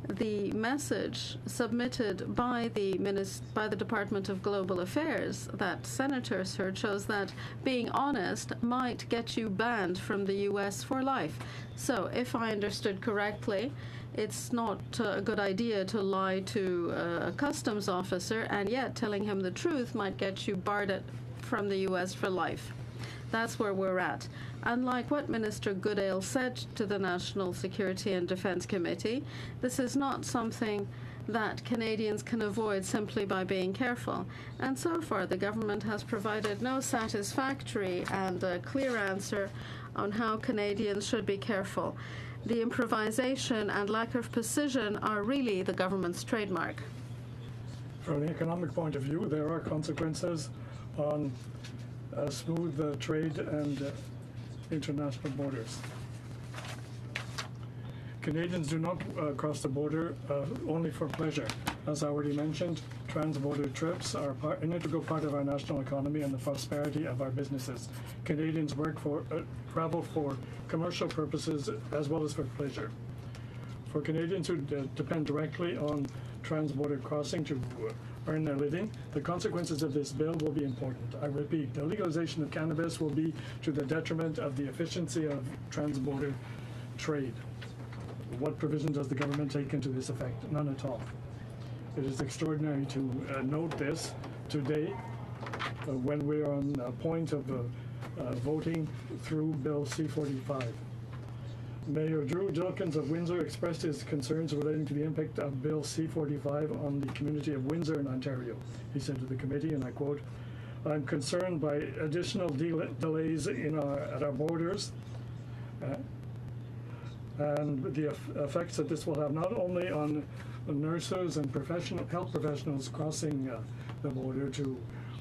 [SPEAKER 9] the message submitted by the Department of Global Affairs that senators heard shows that being honest might get you banned from the U.S. for life. So, if I understood correctly, it's not a good idea to lie to a customs officer, and yet telling him the truth might get you barred from the U.S. for life. That's where we're at. Unlike what Minister Goodale said to the National Security and Defence Committee, this is not something that Canadians can avoid simply by being careful. And so far, the government has provided no satisfactory and clear answer on how Canadians should be careful. The improvisation and lack of precision are really the government's trademark.
[SPEAKER 8] From an economic point of view, there are consequences on smooth trade and international borders. Canadians do not cross the border only for pleasure. As I already mentioned, trans-border trips are an integral part of our national economy and the prosperity of our businesses. Canadians travel for commercial purposes as well as for pleasure. For Canadians who depend directly on trans-border crossing to earn their living, the consequences of this bill will be important. I repeat, the legalization of cannabis will be to the detriment of the efficiency of trans-border trade. What provision does the government take into this effect? None at all. It is extraordinary to note this today when we're on a point of voting through Bill C-45. Mayor Drew Dilkins of Windsor expressed his concerns relating to the impact of Bill C-45 on the community of Windsor in Ontario. He said to the committee, and I quote, "I'm concerned by additional delays at our borders and the effects that this will have not only on nurses and health professionals crossing the border to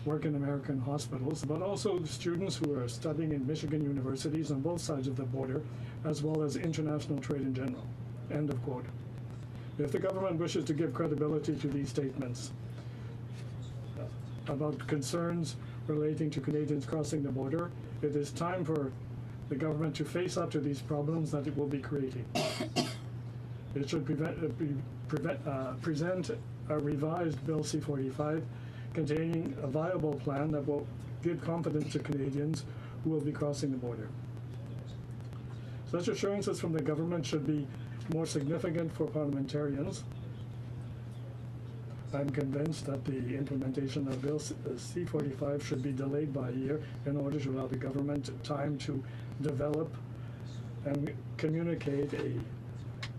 [SPEAKER 8] work in American hospitals, but also students who are studying in Michigan universities on both sides of the border, as well as international trade in general." End of quote. If the government wishes to give credibility to these statements about concerns relating to Canadians crossing the border, it is time for the government to face up to these problems that it will be creating. It should present a revised Bill C-45 containing a viable plan that will give confidence to Canadians who will be crossing the border. Such assurances from the government should be more significant for parliamentarians. I'm convinced that the implementation of Bill C-45 should be delayed by a year in order to allow the government time to develop and communicate a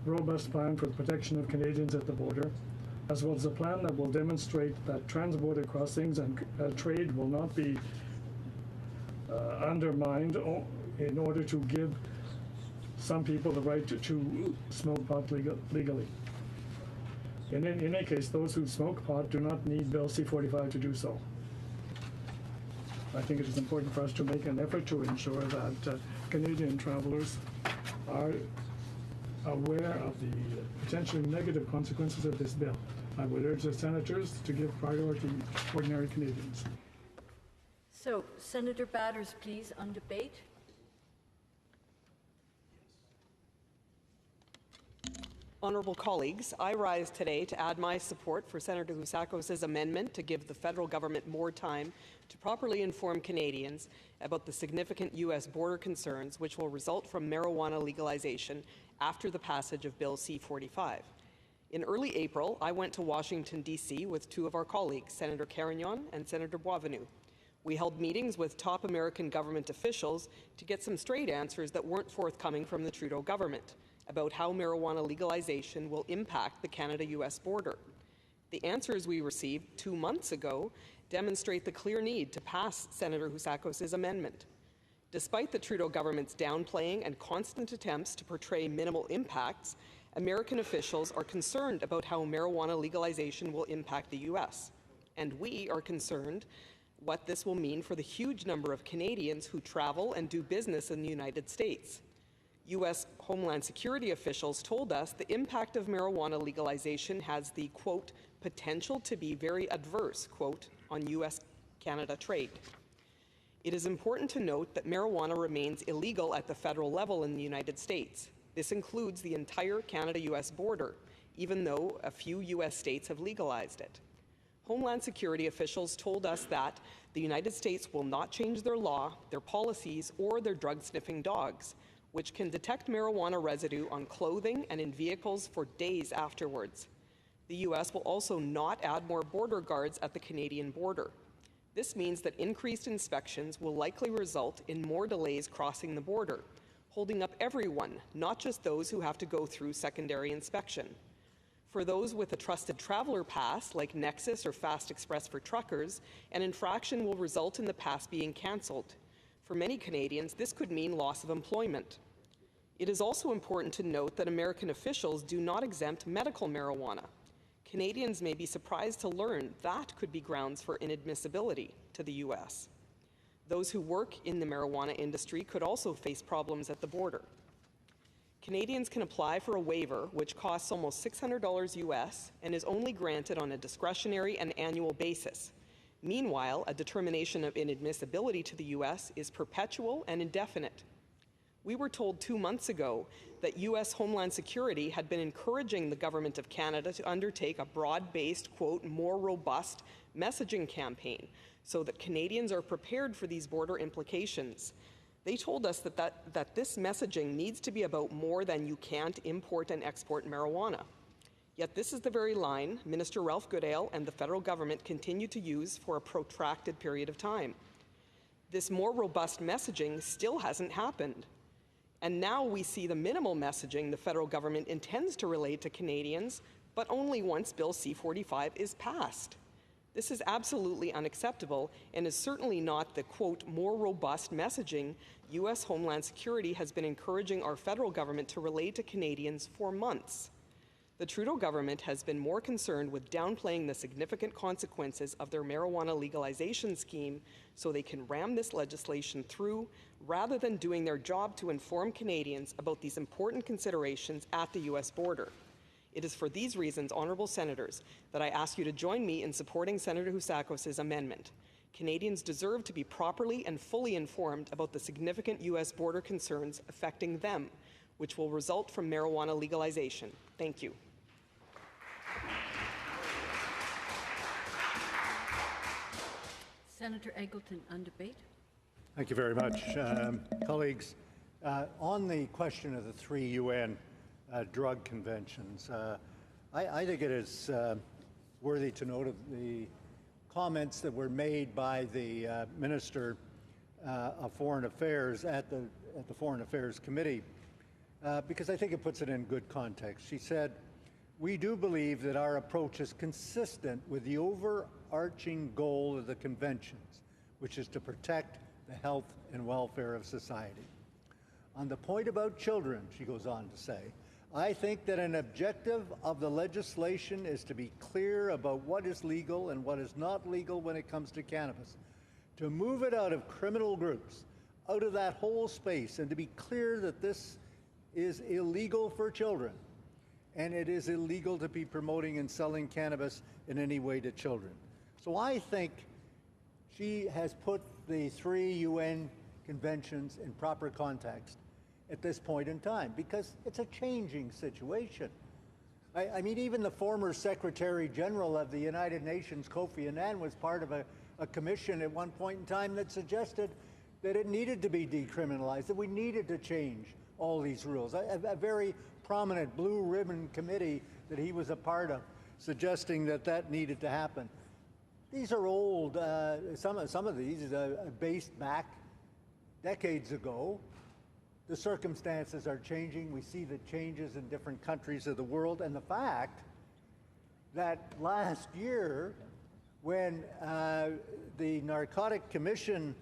[SPEAKER 8] robust plan for the protection of Canadians at the border, as well as a plan that will demonstrate that trans-border crossings and trade will not be undermined in order to give some people the right to smoke pot legally. In any case, those who smoke pot do not need Bill C-45 to do so. I think it is important for us to make an effort to ensure that Canadian travelers are aware of the potentially negative consequences of this bill. I would urge the senators to give priority to ordinary Canadians.
[SPEAKER 2] So, Senator Batters, please, on debate.
[SPEAKER 10] Honourable colleagues, I rise today to add my support for Senator Houssakos' amendment to give the federal government more time to properly inform Canadians about the significant U.S. border concerns which will result from marijuana legalization after the passage of Bill C-45. In early April, I went to Washington, D.C. with two of our colleagues, Senator Carignan and Senator Boisvenu. We held meetings with top American government officials to get some straight answers that weren't forthcoming from the Trudeau government about how marijuana legalization will impact the Canada-U.S. border. The answers we received 2 months ago demonstrate the clear need to pass Senator Houssakos' amendment. Despite the Trudeau government's downplaying and constant attempts to portray minimal impacts, American officials are concerned about how marijuana legalization will impact the U.S. And we are concerned what this will mean for the huge number of Canadians who travel and do business in the United States. U.S. Homeland Security officials told us the impact of marijuana legalization has the, quote, potential to be very adverse, quote, on U.S.-Canada trade. It is important to note that marijuana remains illegal at the federal level in the United States. This includes the entire Canada-U.S. border, even though a few U.S. states have legalized it. Homeland Security officials told us that the United States will not change their law, their policies, or their drug-sniffing dogs, which can detect marijuana residue on clothing and in vehicles for days afterwards. The U.S. will also not add more border guards at the Canadian border. This means that increased inspections will likely result in more delays crossing the border, holding up everyone, not just those who have to go through secondary inspection. For those with a trusted traveler pass, like Nexus or Fast Express for truckers, an infraction will result in the pass being cancelled. For many Canadians, this could mean loss of employment. It is also important to note that American officials do not exempt medical marijuana. Canadians may be surprised to learn that could be grounds for inadmissibility to the U.S. Those who work in the marijuana industry could also face problems at the border. Canadians can apply for a waiver which costs almost $600 US and is only granted on a discretionary and annual basis. Meanwhile, a determination of inadmissibility to the U.S. is perpetual and indefinite. We were told 2 months ago that U.S. Homeland Security had been encouraging the Government of Canada to undertake a broad-based, quote, more robust messaging campaign so that Canadians are prepared for these border implications. They told us that this messaging needs to be about more than you can't import and export marijuana. Yet this is the very line Minister Ralph Goodale and the federal government continue to use for a protracted period of time. This more robust messaging still hasn't happened. And now we see the minimal messaging the federal government intends to relay to Canadians, but only once Bill C-45 is passed. This is absolutely unacceptable and is certainly not the, quote, more robust messaging U.S. Homeland Security has been encouraging our federal government to relay to Canadians for months. The Trudeau government has been more concerned with downplaying the significant consequences of their marijuana legalization scheme so they can ram this legislation through rather than doing their job to inform Canadians about these important considerations at the U.S. border. It is for these reasons, honourable senators, that I ask you to join me in supporting Senator Houssakos' amendment. Canadians deserve to be properly and fully informed about the significant U.S. border concerns affecting them, which will result from marijuana legalization. Thank you.
[SPEAKER 2] Senator Eggleton on debate.
[SPEAKER 7] Thank you very much. Colleagues, on the question of the 3 UN drug conventions, I think it is worthy to note of the comments that were made by the Minister of Foreign Affairs at the Foreign Affairs Committee, because I think it puts it in good context. She said, "We do believe that our approach is consistent with the overarching goal of the conventions, which is to protect the health and welfare of society. On the point about children," she goes on to say, "I think that an objective of the legislation is to be clear about what is legal and what is not legal when it comes to cannabis, to move it out of criminal groups, out of that whole space, and to be clear that this is illegal for children, and it is illegal to be promoting and selling cannabis in any way to children." So I think she has put the 3 UN conventions in proper context at this point in time, because it's a changing situation. I mean, even the former Secretary General of the United Nations, Kofi Annan, was part of a commission at one point in time that suggested that it needed to be decriminalized, that we needed to change all these rules. A very prominent blue ribbon committee that he was a part of, suggesting that that needed to happen. These are old, some of these based back decades ago. The circumstances are changing. We see the changes in different countries of the world. And the fact that last year, when the Narcotic Commission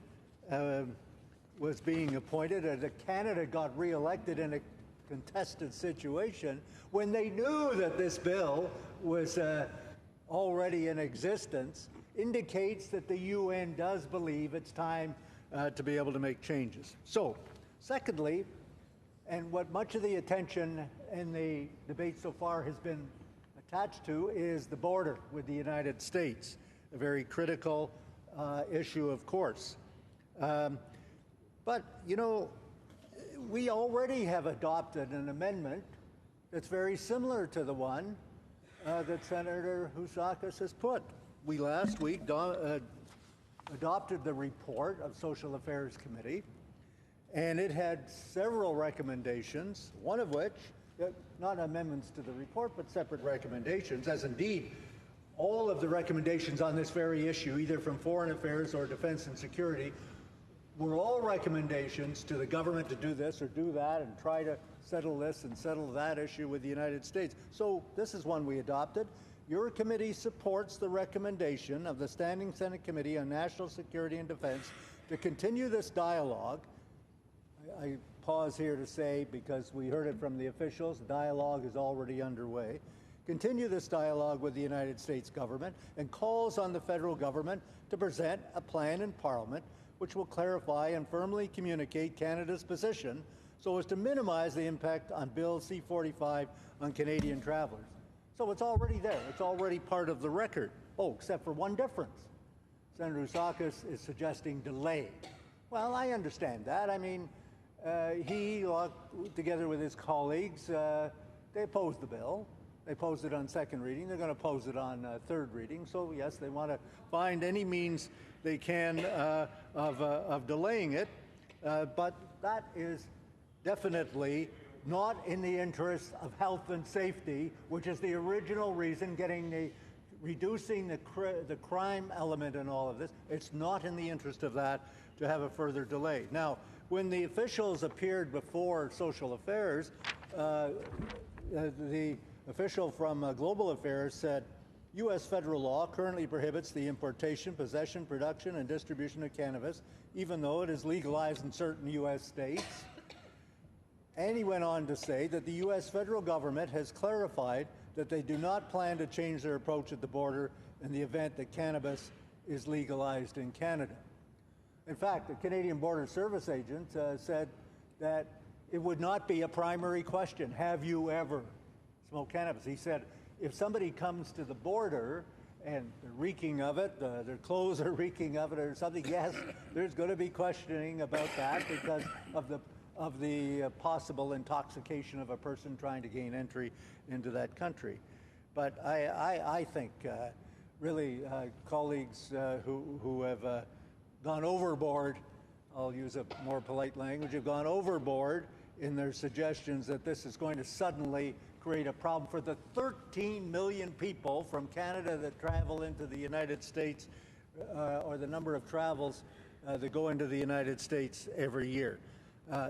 [SPEAKER 7] was being appointed, and Canada got reelected in a contested situation, when they knew that this bill was already in existence, indicates that the UN does believe it's time to be able to make changes. So, secondly, and what much of the attention in the debate so far has been attached to, is the border with the United States, a very critical issue, of course. But, you know, we already have adopted an amendment that's very similar to the one that Senator Houssakos has put. We last week adopted the report of Social Affairs Committee, and it had several recommendations, one of which, not amendments to the report, but separate recommendations, as indeed all of the recommendations on this very issue, either from Foreign Affairs or Defense and Security, were all recommendations to the government to do this or do that and try to settle this and settle that issue with the United States. So this is one we adopted. Your committee supports the recommendation of the Standing Senate Committee on National Security and Defense to continue this dialogue. I pause here to say, because we heard it from the officials, dialogue is already underway. Continue this dialogue with the United States government, and calls on the federal government to present a plan in Parliament which will clarify and firmly communicate Canada's position so as to minimize the impact on Bill C-45 on Canadian travelers. So it's already there. It's already part of the record. Oh, except for one difference. Senator Houssakos is suggesting delay. Well, I understand that. I mean, he, together with his colleagues, they opposed the bill. They opposed it on second reading. They're going to oppose it on third reading. So, yes, they want to find any means they can of delaying it. But that is definitely not in the interest of health and safety, which is the original reason getting the reducing the crime element in all of this. It's not in the interest of that to have a further delay. Now, when the officials appeared before Social Affairs, the official from Global Affairs said, U.S. federal law currently prohibits the importation, possession, production, and distribution of cannabis, even though it is legalized in certain U.S. states. And he went on to say that the U.S. federal government has clarified that they do not plan to change their approach at the border in the event that cannabis is legalized in Canada. In fact, the Canadian Border Service agent said that it would not be a primary question. Have you ever smoked cannabis? He said, if somebody comes to the border and they're reeking of it, their clothes are reeking of it or something, yes, there's going to be questioning about that because of the possible intoxication of a person trying to gain entry into that country. But I think really colleagues who have gone overboard, I'll use a more polite language, have gone overboard in their suggestions that this is going to suddenly create a problem for the 13 million people from Canada that travel into the United States, or the number of travels that go into the United States every year.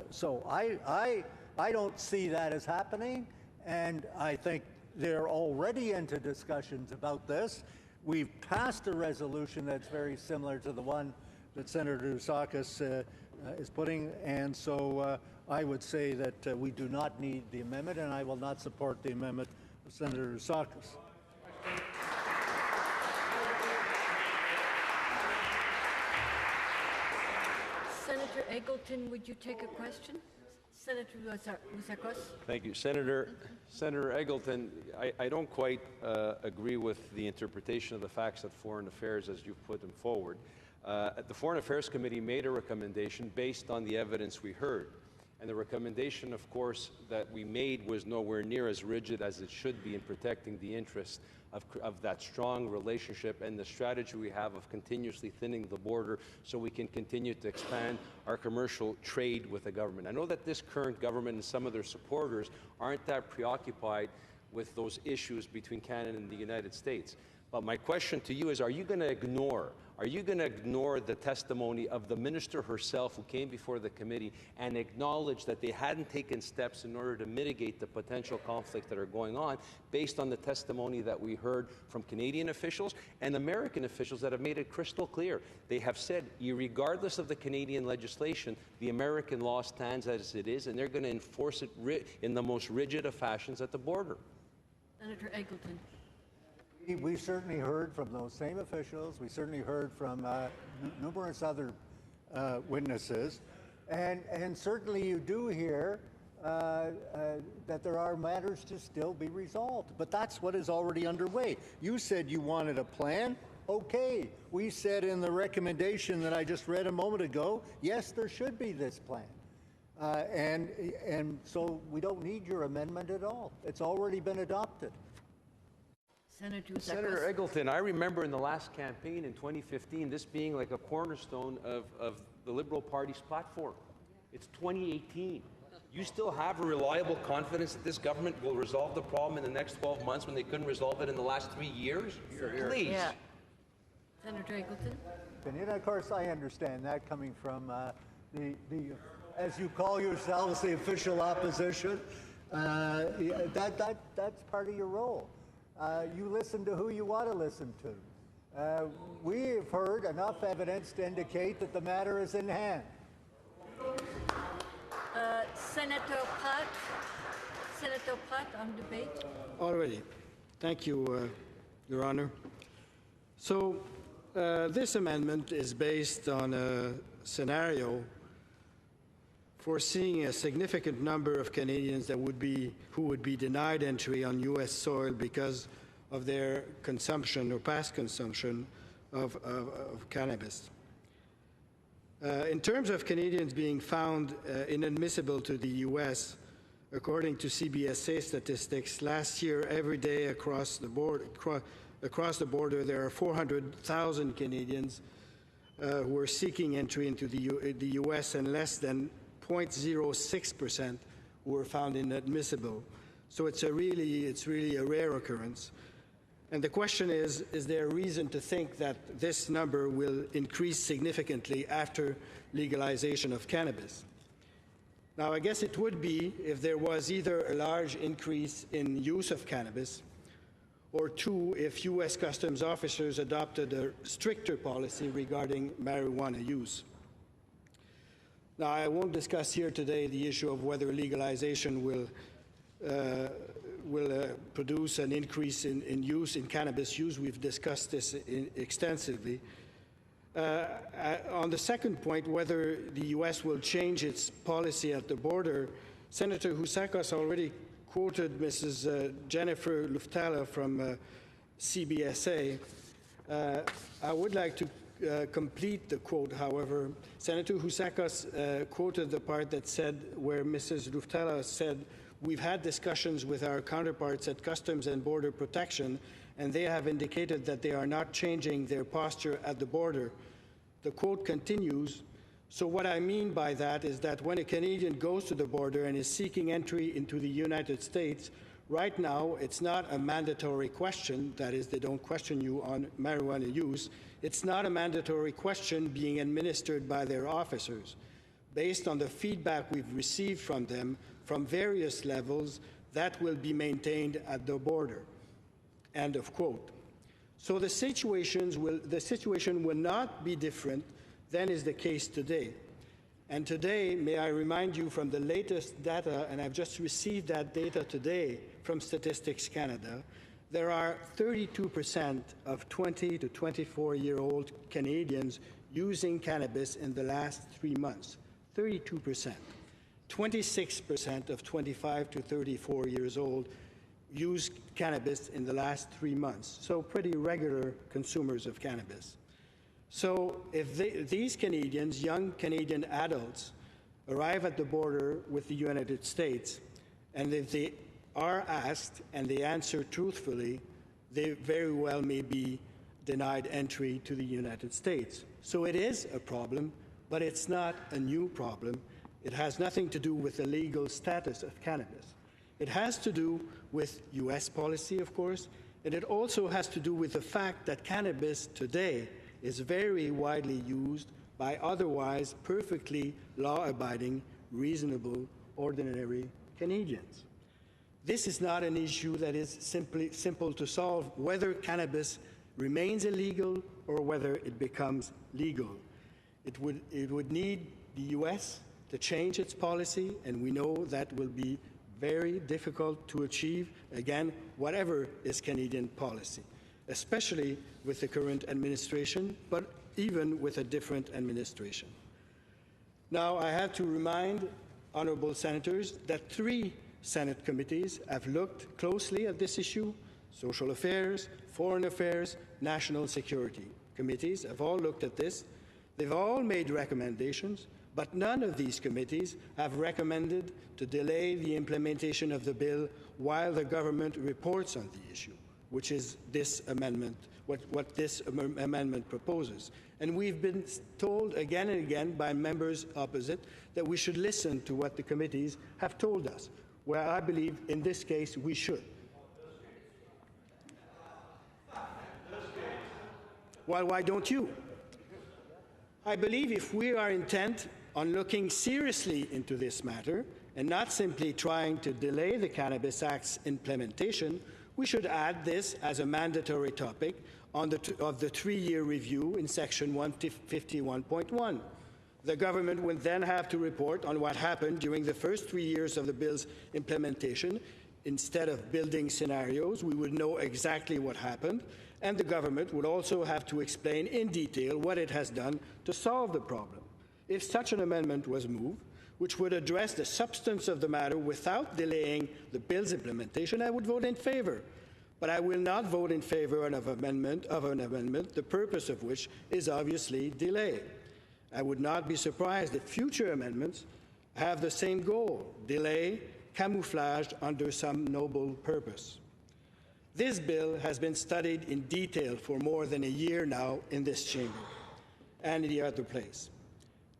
[SPEAKER 7] So I don't see that as happening, and I think they're already into discussions about this. We've passed a resolution that's very similar to the one that Senator Dusakis is putting, and so I would say that we do not need the amendment, and I will not support the amendment of Senator Dusakis.
[SPEAKER 2] Senator Eggleton, would you take a question? Senator Dusakis.
[SPEAKER 6] Thank you. Senator Eggleton, I don't quite agree with the interpretation of the facts at Foreign Affairs as you've put them forward. The Foreign Affairs Committee made a recommendation based on the evidence we heard. And the recommendation, of course, that we made was nowhere near as rigid as it should be in protecting the interests of that strong relationship and the strategy we have of continuously thinning the border so we can continue to expand our commercial trade with the government. I know that this current government and some of their supporters aren't that preoccupied with those issues between Canada and the United States. But my question to you is, are you going to ignore the testimony of the minister herself who came before the committee and acknowledged that they hadn't taken steps in order to mitigate the potential conflicts that are going on based on the testimony that we heard from Canadian officials and American officials that have made it crystal clear? They have said, regardless of the Canadian legislation, the American law stands as it is, and they're going to enforce it in the most rigid of fashions at the border.
[SPEAKER 2] Senator Eggleton.
[SPEAKER 7] We certainly heard from those same officials. We certainly heard from numerous other witnesses. And certainly you do hear that there are matters to still be resolved. But that's what is already underway. You said you wanted a plan. Okay. We said in the recommendation that I just read a moment ago, yes, there should be this plan. And so we don't need your amendment at all. It's already been adopted.
[SPEAKER 6] Senator Eggleton, I remember in the last campaign in 2015, this being like a cornerstone of the Liberal Party's platform. It's 2018. You still have a reliable confidence that this government will resolve the problem in the next 12 months when they couldn't resolve it in the last 3 years? Please.
[SPEAKER 2] Yeah. Senator Eggleton.
[SPEAKER 7] And of course, I understand that coming from the as you call yourselves, the official opposition. That's part of your role. You listen to who you want to listen to. We've heard enough evidence to indicate that the matter is in hand.
[SPEAKER 2] Senator Pratt on debate.
[SPEAKER 11] Already. Thank you, Your Honor. So this amendment is based on a scenario foreseeing a significant number of Canadians who would be denied entry on U.S. soil because of their consumption or past consumption of cannabis. In terms of Canadians being found inadmissible to the U.S., according to CBSA statistics, last year, every day across the border, there are 400,000 Canadians who are seeking entry into the U.S. and less than 0.06% were found inadmissible. So it's really a rare occurrence. And the question is there a reason to think that this number will increase significantly after legalization of cannabis? Now, I guess it would be if there was either a large increase in use of cannabis, or two, if U.S. Customs officers adopted a stricter policy regarding marijuana use. Now, I won't discuss here today the issue of whether legalization will produce an increase in cannabis use. We've discussed this extensively. On the second point, whether the U.S. will change its policy at the border, Senator Houssakos already quoted Mrs. Jennifer Luftala from CBSA. I would like to complete the quote, however. Senator Houssakos quoted the part that said, where Mrs. Luftala said, "We've had discussions with our counterparts at Customs and Border Protection, and they have indicated that they are not changing their posture at the border." The quote continues, "So what I mean by that is that when a Canadian goes to the border and is seeking entry into the United States, right now it's not a mandatory question, that is, they don't question you on marijuana use, it's not a mandatory question being administered by their officers. Based on the feedback we've received from them from various levels, that will be maintained at the border." End of quote. So the situation will not be different than is the case today. And today, may I remind you from the latest data, and I've just received that data today from Statistics Canada, there are 32% of 20 to 24-year-old Canadians using cannabis in the last 3 months. 32%. 26% of 25 to 34 years old used cannabis in the last 3 months. So pretty regular consumers of cannabis. So if these Canadians, young Canadian adults, arrive at the border with the United States, and if they are asked and they answer truthfully, they very well may be denied entry to the United States. So it is a problem, but it's not a new problem. It has nothing to do with the legal status of cannabis. It has to do with U.S. policy, of course, and it also has to do with the fact that cannabis today is very widely used by otherwise perfectly law-abiding, reasonable, ordinary Canadians. This is not an issue that is simple to solve, whether cannabis remains illegal or whether it becomes legal. It would need the U.S. to change its policy, and we know that will be very difficult to achieve, again, whatever is Canadian policy, especially with the current administration, but even with a different administration. Now, I have to remind honourable senators that 3 Senate committees have looked closely at this issue. Social Affairs, Foreign Affairs, National Security committees have all looked at this. They've all made recommendations, but none of these committees have recommended to delay the implementation of the bill while the government reports on the issue, which is this amendment, what this amendment proposes. And we've been told again and again by members opposite that we should listen to what the committees have told us. Well, I believe in this case we should. Well, why don't you? I believe if we are intent on looking seriously into this matter and not simply trying to delay the Cannabis Act's implementation, we should add this as a mandatory topic of the 3-year review in Section 151.1. The government would then have to report on what happened during the first 3 years of the bill's implementation. Instead of building scenarios, we would know exactly what happened, and the government would also have to explain in detail what it has done to solve the problem. If such an amendment was moved, which would address the substance of the matter without delaying the bill's implementation, I would vote in favor. But I will not vote in favor of an amendment, the purpose of which is obviously delay. I would not be surprised if future amendments have the same goal, delay, camouflaged under some noble purpose. This bill has been studied in detail for more than a year now in this chamber and in the other place.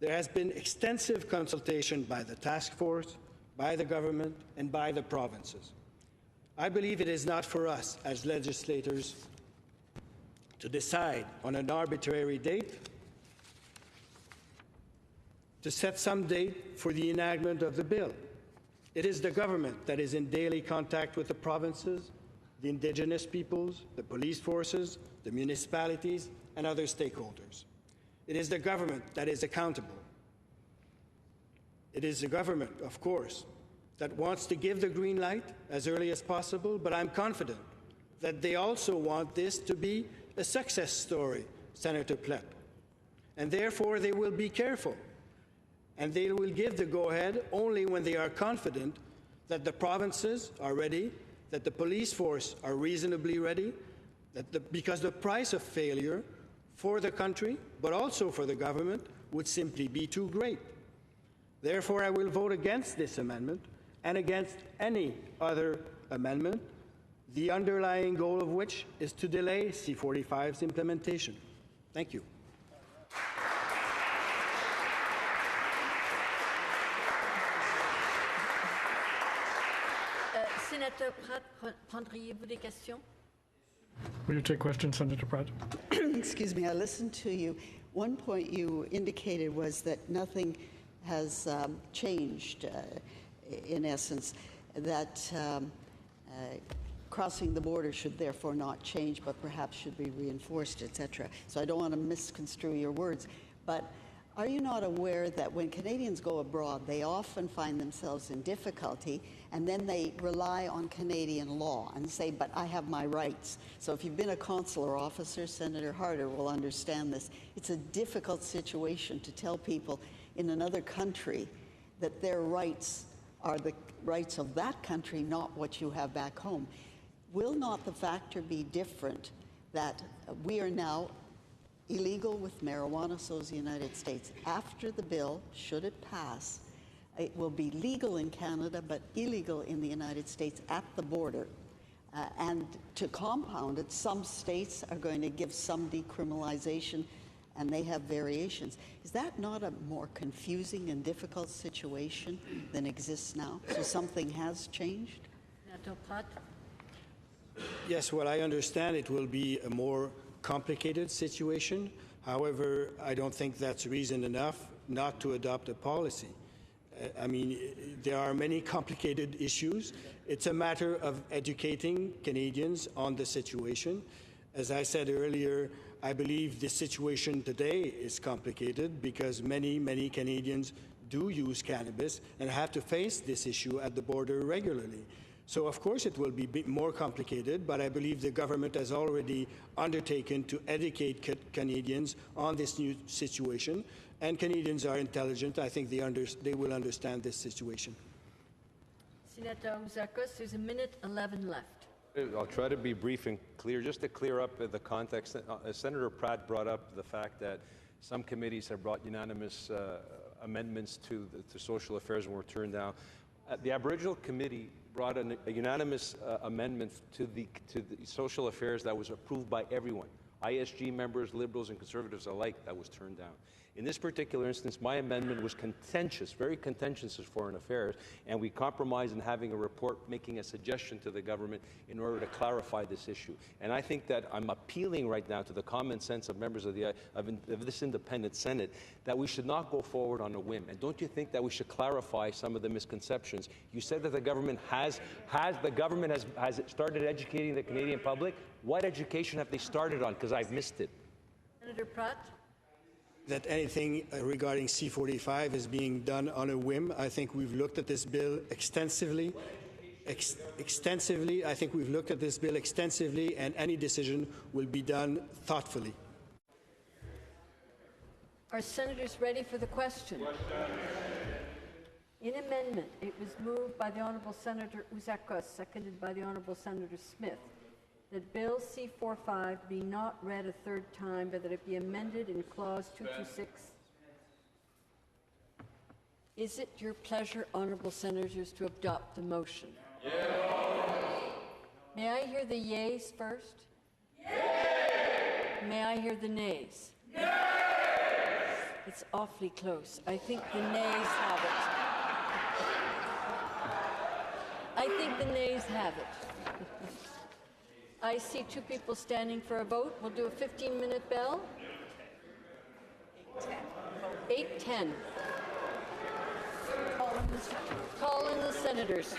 [SPEAKER 11] There has been extensive consultation by the task force, by the government, and by the provinces. I believe it is not for us as legislators to decide on an arbitrary date, to set some date for the enactment of the bill. It is the government that is in daily contact with the provinces, the indigenous peoples, the police forces, the municipalities, and other stakeholders. It is the government that is accountable. It is the government, of course, that wants to give the green light as early as possible, but I'm confident that they also want this to be a success story, Senator Plett. And therefore, they will be careful. And they will give the go-ahead only when they are confident that the provinces are ready, that the police force are reasonably ready, because the price of failure for the country, but also for the government, would simply be too great. Therefore, I will vote against this amendment and against any other amendment, the underlying goal of which is to delay C-45's implementation. Thank you.
[SPEAKER 2] Sénateur Pratt, prendriez-vous des questions?
[SPEAKER 8] Will you take questions, Senator Pratt?
[SPEAKER 12] Excuse me, I listened to you. One point you indicated was that nothing has changed, in essence, that crossing the border should therefore not change, but perhaps should be reinforced, etc. So I don't want to misconstrue your words, but are you not aware that when Canadians go abroad, they often find themselves in difficulty, and then they rely on Canadian law and say, but I have my rights. So if you've been a consular officer, Senator Harder will understand this. It's a difficult situation to tell people in another country that their rights are the rights of that country, not what you have back home. Will not the factor be different that we are now illegal with marijuana, so is the United States. After the bill, should it pass, it will be legal in Canada, but illegal in the United States at the border. And to compound it, some states are going to give some decriminalization, and they have variations. Is that not a more confusing and difficult situation than exists now? So something has changed?
[SPEAKER 2] Senator Pratt?
[SPEAKER 11] Yes, well, I understand it will be a more complicated situation. However, I don't think that's reason enough not to adopt a policy. I mean, there are many complicated issues. It's a matter of educating Canadians on the situation. As I said earlier, I believe the situation today is complicated because many, many Canadians do use cannabis and have to face this issue at the border regularly. So, of course, it will be more complicated, but I believe the government has already undertaken to educate Canadians on this new situation, and Canadians are intelligent. I think they will understand this situation.
[SPEAKER 2] Senator Ouzakos, there's a minute 11 left.
[SPEAKER 6] I'll try to be brief and clear. Just to clear up the context, Senator Pratt brought up the fact that some committees have brought unanimous amendments to social affairs and were turned down. The Aboriginal Committee brought a unanimous amendment to the social affairs that was approved by everyone, ISG members, Liberals and Conservatives alike, that was turned down. In this particular instance, my amendment was contentious, very contentious as foreign affairs, and we compromised in having a report making a suggestion to the government in order to clarify this issue. And I think that I'm appealing right now to the common sense of members of this independent Senate that we should not go forward on a whim. And don't you think that we should clarify some of the misconceptions? You said that the government has started educating the Canadian public. What education have they started on? Because I've missed it.
[SPEAKER 2] Senator Pratt?
[SPEAKER 11] That anything regarding C-45 is being done on a whim. I think we've looked at this bill extensively. I think we've looked at this bill extensively, and any decision will be done thoughtfully.
[SPEAKER 2] Are senators ready for the question? In amendment, it was moved by the Honourable Senator Ouzakos, seconded by the Honourable Senator Smith, that Bill C-45 be not read a third time, but that it be amended in Clause 226. Is it your pleasure, Honourable Senators, to adopt the motion? Yes. May I hear the yeas first? Yes. May I hear the nays? Yes. It's awfully close. I think the nays have it. I think the nays have it. I see 2 people standing for a vote. We'll do a 15-minute bell. 8:10. Call in the senators.